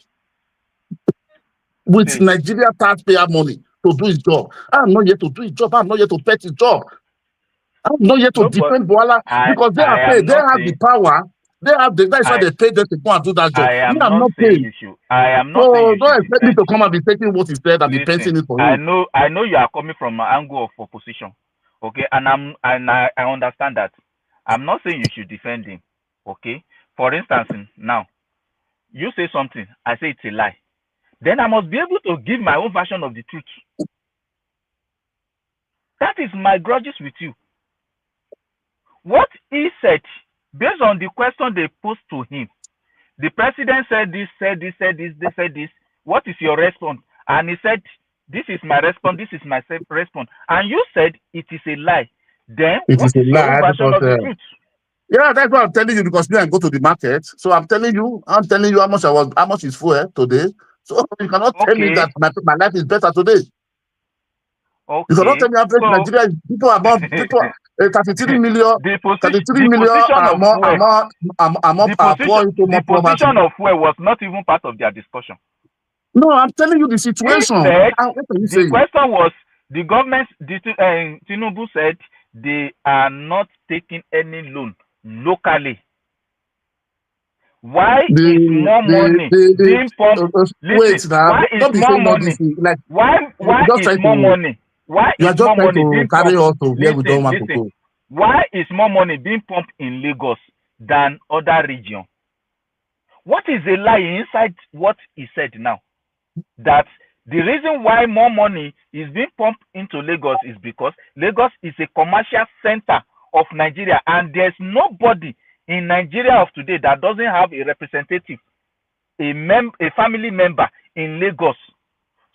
with Nigeria taxpayer money to do his job. I'm not here to do his job. I'm not here to pet his job. I'm not here to defend Bwala because they are paid. They have the power. They have that's why they paid them to go and do that job. I'm not paid. I am not saying you should. Don't expect me to come and be taking what he said and be pensing it for him. I know you are coming from an angle of opposition. Okay, and I understand that. I'm not saying you should defend him. Okay. For instance, now you say something, I say it's a lie. Then I must be able to give my own version of the truth. That is my grudges with you. What he said, based on the question they posed to him, the president said this, said this, said this, they said this. What is your response? And he said, this is my response, this is my response. And you said it is a lie. Then what is your own version of the truth? Yeah, that's what I'm telling you because me I go to the market. So I'm telling you how much is fuel today. So you cannot tell me that my life is better today. Okay. You cannot tell me average Nigeria people 33 million. The position of fuel was not even part of their discussion. No, I'm telling you the situation. Instead, the question was the government. Tinubu said they are not taking any loan locally. Why is more money being pumped? Listen, why is more money? Why is more money? Why is more money being pumped? Why is more money being pumped in Lagos than other regions? What is the lie inside what he said now? That the reason why more money is being pumped into Lagos is because Lagos is a commercial center of Nigeria, and there's nobody in Nigeria of today that doesn't have a representative, a family member in Lagos.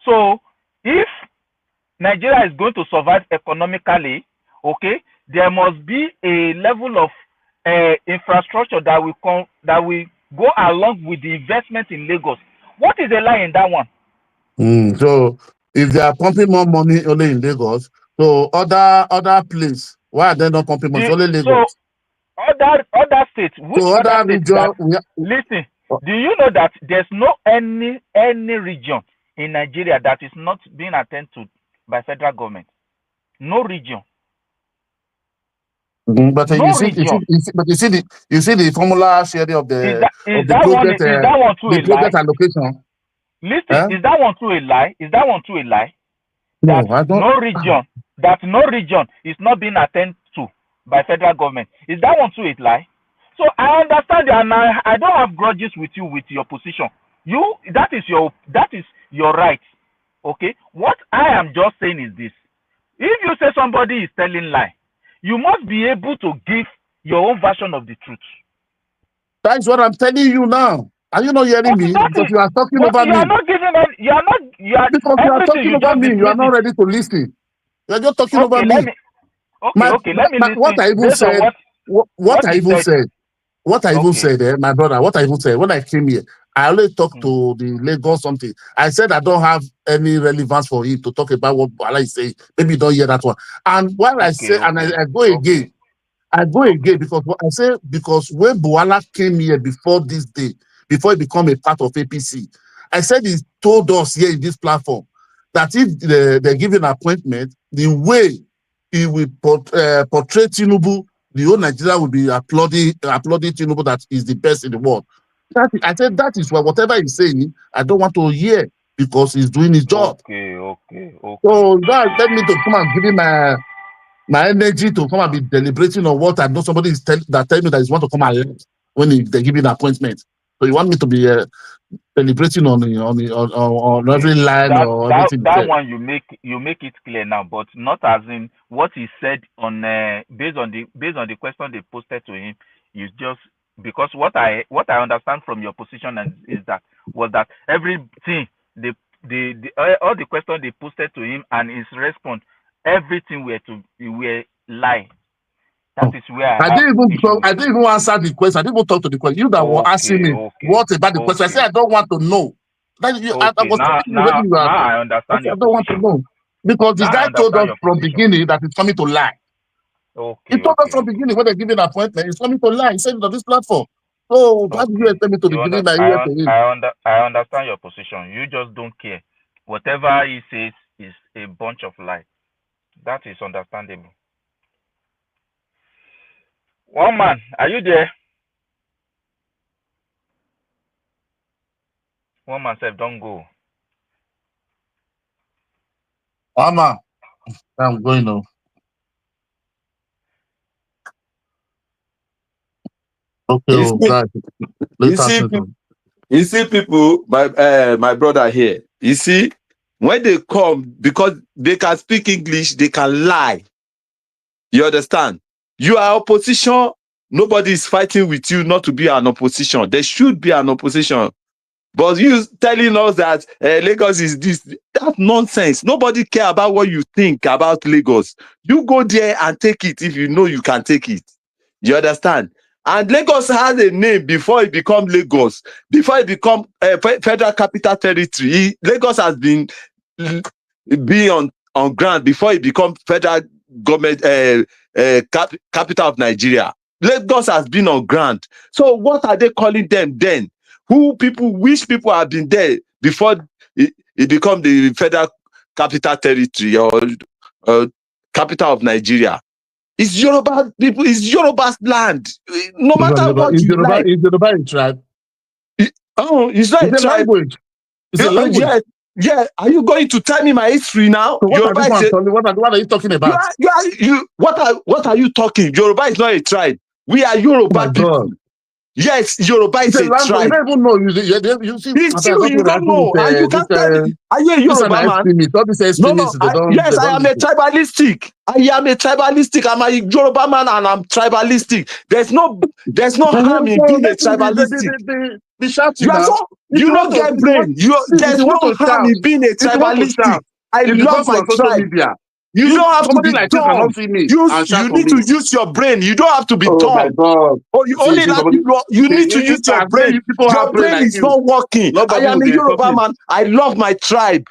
So if Nigeria is going to survive economically, okay, there must be a level of infrastructure that will go along with the investment in Lagos. What is the lie in that one? So if they are pumping more money only in Lagos, so other place, why are they not pumping money? Only Lagos. So other states, which so other states listen, do you know that there's no any region in Nigeria that is not being attended to by federal government? No region. But no you see the formula sharing of the project, the project allocation. Listen, is that one too a lie? Is that one too a lie? That no region is not being attended to by federal government. Is that one too a lie? So I understand that, and I don't have grudges with you with your position. That is your right. Okay? What I am just saying is this. If you say somebody is telling lie, you must be able to give your own version of the truth. That's what I'm telling you now. Are you not hearing me? Because you are talking over me. You are not giving them. You are talking over me. You are not ready to listen. You are just talking over me. Let me listen. What I even said. What I even said. What I even said, my brother. What I even said when I came here, I only talked to the Lagos something. I said I don't have any relevance for him to talk about what Bwala is saying. Maybe you don't hear that one. And while I say, and I go again. I go again because what I say, because when Bwala came here before this day, before he became a part of APC, I said he told us here in this platform that if they're giving an appointment, the way he will portray Tinubu, the whole Nigeria will be applauding Tinubu that is the best in the world. I said that is why whatever he's saying, I don't want to hear because he's doing his job. Okay. So that led me to come and give him my energy to come and be deliberating on what I know somebody is tell me that he want to come and learn when they give me an appointment. So you want me to be deliberating on every line or everything. That one you make it clear now, but not as in what he said on based on the question they posted to him. You just because what I understand from your position is that everything all the questions they posted to him and his response, everything were lie. That is where I didn't even answer the question. I didn't even talk to the question. You that were asking me what about the question. I said I don't want to know. Now I understand. I don't want to know. Because the guy told us from beginning that he's coming to lie. He told us from beginning when they give an appointment, he's coming to lie. He said it on this platform. So how do you expect me to be giving my ear to him? I understand your position. You just don't care. Whatever he says is a bunch of lies. That is understandable. One man, are you there? One man said, don't go. Mama, I'm going now. Okay, you see people, my brother here, you see, when they come, because they can speak English, they can lie. You understand? You are opposition. Nobody is fighting with you not to be an opposition. There should be an opposition. But you telling us that Lagos is this, that's nonsense. Nobody care about what you think about Lagos. You go there and take it if you know you can take it. You understand? And Lagos has a name before it become Lagos. Before it become Federal Capital Territory. Lagos has been on ground before it become Federal Government capital of Nigeria. Lagos has been on ground. So what are they calling them then? Which people have been there before it become the Federal Capital Territory or capital of Nigeria? It's Yoruba people, it's Yoruba's land. No matter what you like. Is Yoruba a tribe? It's not a tribe. Language. It's a language. Yeah. Are you going to tell me my history now? So what are you talking about? What are you talking? Yoruba is not a tribe. We are Yoruba people. Yes, Yoruba is a tribe. You don't even know. You see, it's you don't know. And you can't tell me. Are you a Yoruba man? Yes, I am a tribalistic. I'm a Yoruba man and I'm tribalistic. There's no harm in being a tribalistic. You don't get brain. There's no harm in being a tribalistic. I love my tribe. You don't have to be dumb. You need to use your brain. You don't have to be dumb. You need to use your brain. Your brain is not working. I am a Yoruba man. I love my tribe.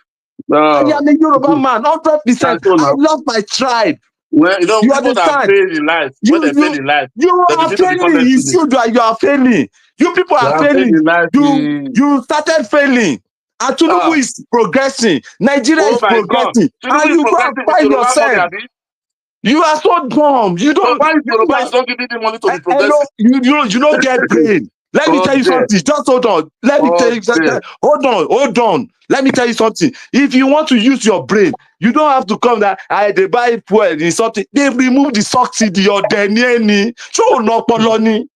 I am a Yoruba man, 100%. I love my tribe. Well, you understand? You are failing. It's you that you are failing. You people are failing. You started failing. And Tinubu is progressing. Nigeria is progressing. And you go and find yourself. You are so dumb. You don't. Why is Yoruba not giving the money to be progressing? You don't get brain. Let me tell you something. Just hold on. Let me tell you something. Hold on. Let me tell you something. If you want to use your brain, you don't have to come that they buy fuel in something. They remove the subsidy or the any. So no poloni.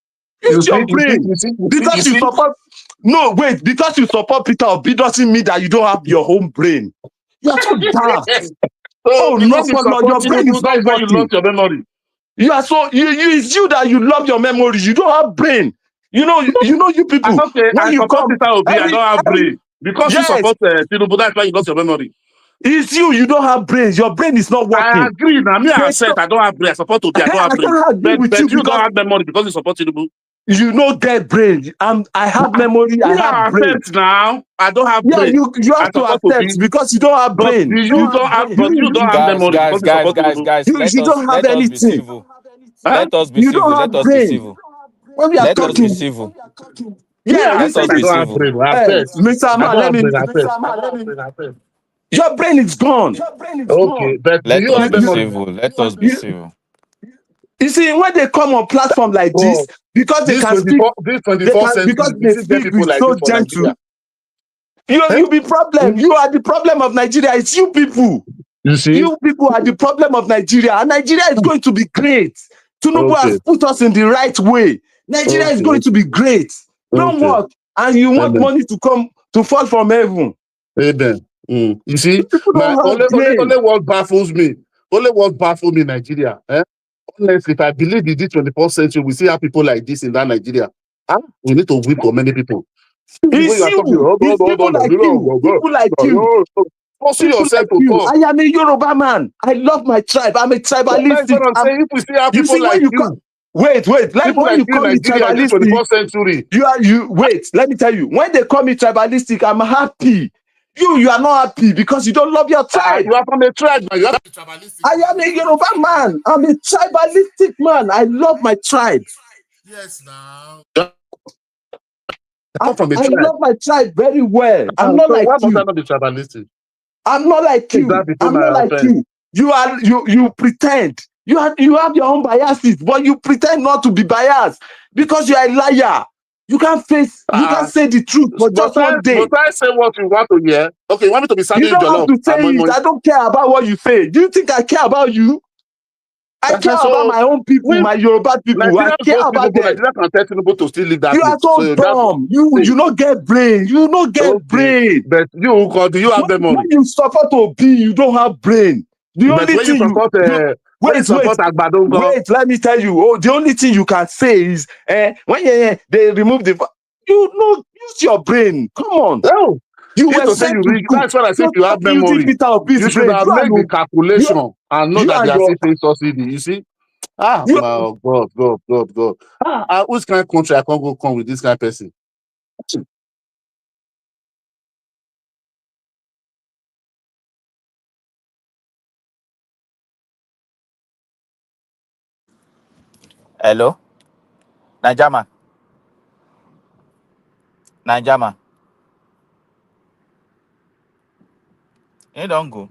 Use your brain. Because you support. No, wait. Because you support Peter Obi doesn't mean that you don't have your own brain. You are so daft. No, your brain is not working. You lost your memory. You are so it's you that you love your memory. You don't have brain. You know you people. When you support Peter Obi, I don't have brain. Because you support Tinubu, that's why you lost your memory. It's you don't have brains. Your brain is not working. I agree. Now, I said I don't have brain. I support Obi, I don't have brain. But you don't have memory because you support Tinubu. You don't get brain. I have memory. I have brain. Now I don't have brain. You have to accept because you don't have brain. You don't have memory. Guys. You don't have anything. Let us be civil. Let us be civil. When we are talking, let us be civil. Mr. Man, your brain is gone. Okay, but let us be civil. Let us be civil. You see, when they come on platform like this, because they This can speak, 24th century, because we they still get speak people with like so this for gentle. Nigeria. You be problem. You are the problem of Nigeria. It's you people. You see? You people are the problem of Nigeria, and Nigeria is going to be great. Tinubu has put us in the right way. Nigeria is going to be great. Don't work, and you want money to come to fall from heaven. Amen. You see, People don't have only what baffles me. Only what baffles me in Nigeria. Honestly, if I believe in the 24th century, we see how people like this in that Nigeria. We need to weep for many people. It's you. It's people like you. People like you. Forcing yourself to talk. I am a Yoruba man. I love my tribe. I'm a tribalistic. That's what I'm saying. If we see how people like you. Wait. Like when you call me tribalistic, 21st century. Wait. Let me tell you. When they call me tribalistic, I'm happy. You are not happy because you don't love your tribe. You are from a tribe, man. You are tribalistic. I am a Yoruba man. I'm a tribalistic man. I love my tribe. Yes, now. I love my tribe very well. I'm not like you. Why must I not be tribalistic? I'm not like you. I'm not like you. You pretend. You have your own biases, but you pretend not to be biased because you are a liar. You can't face. You can't say the truth for just one day. Must I say what you want to hear? Okay, you want me to be standing? You don't have to say it. I don't care about what you say. Do you think I care about you? I care about my own people, my Yoruba people. I care about them. Nigeria can tell Tinubu to still leave that. You are so dumb. You don't get brain. You don't get brain. But do you have the money? When you support to be, you don't have brain. The only thing you support, wait, let me tell you. Oh, the only thing you can say is when they remove the, you know, use your brain. Come on. No. You were sent to school. That's what I said. You have memory. You should have made the calculation and know that they are still paying subsidy. You see? My God. Which kind of country I can't go come with this kind of person? Hello? Najama. You don't go.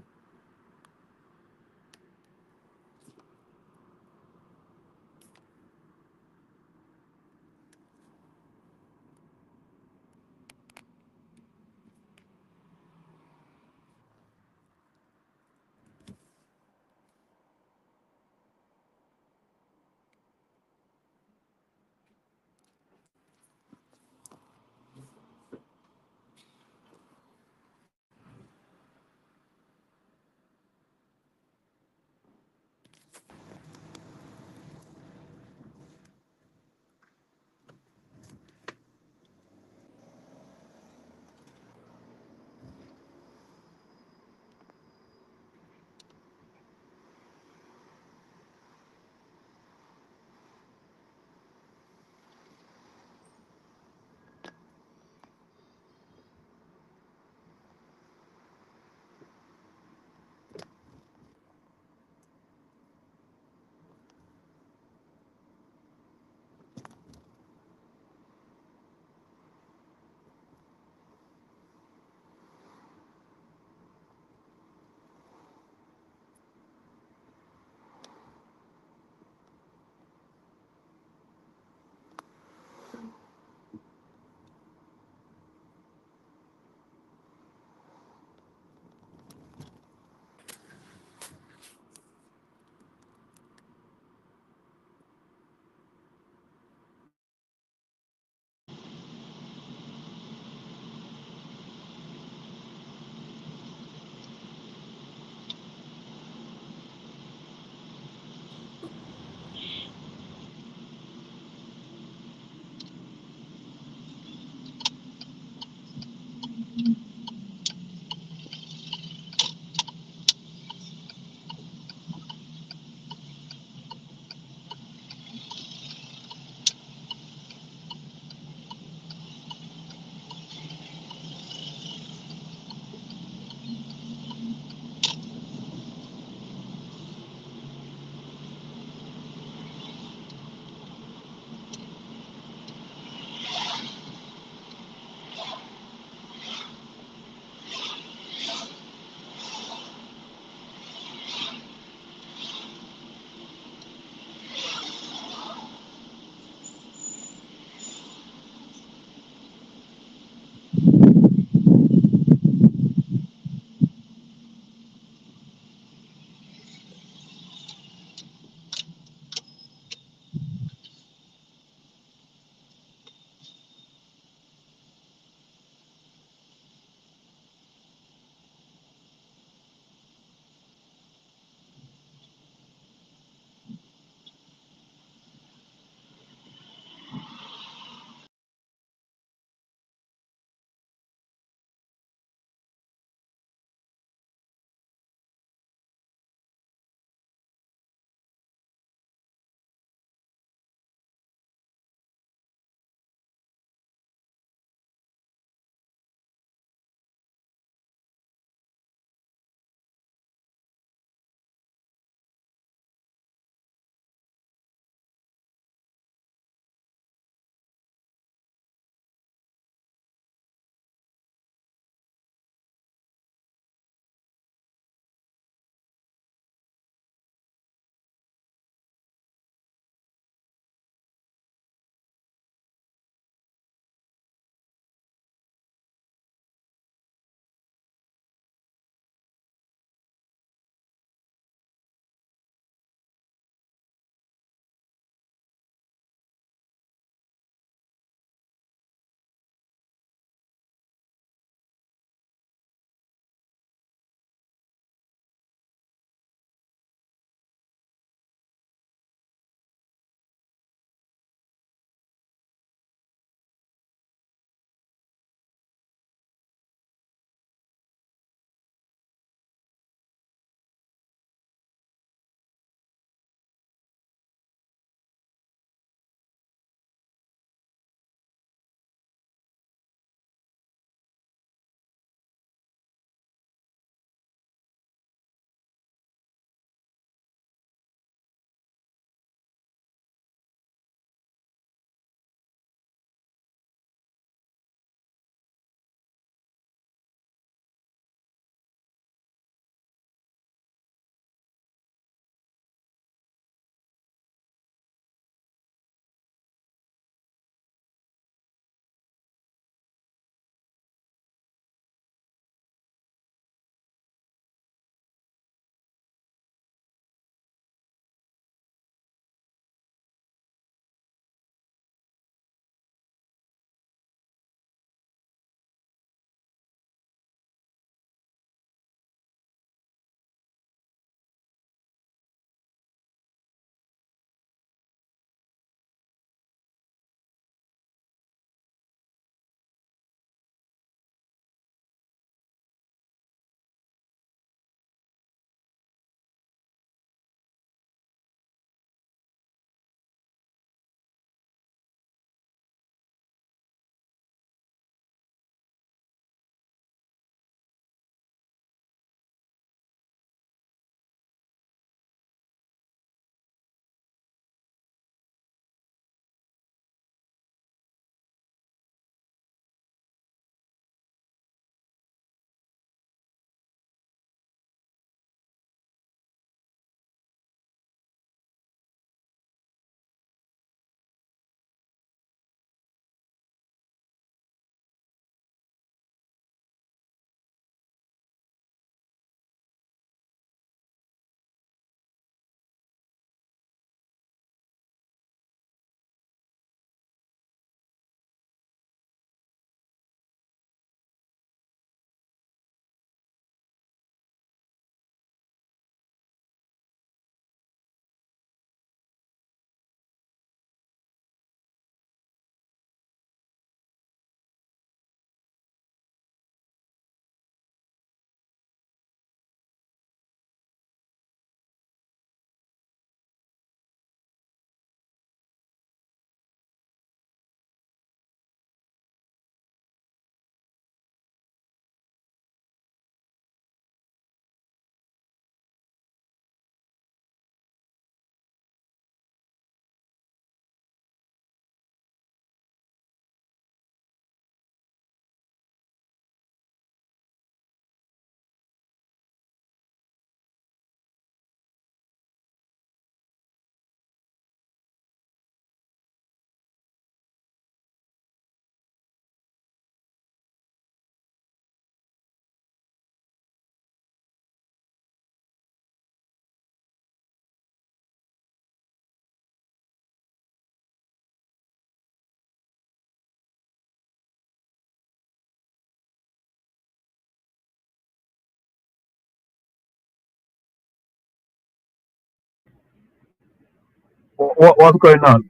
What's going on?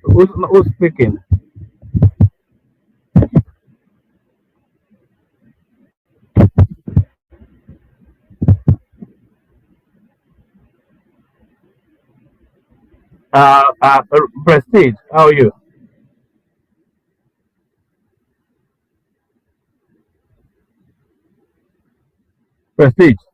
Who's speaking? Prestige, how are you? Prestige.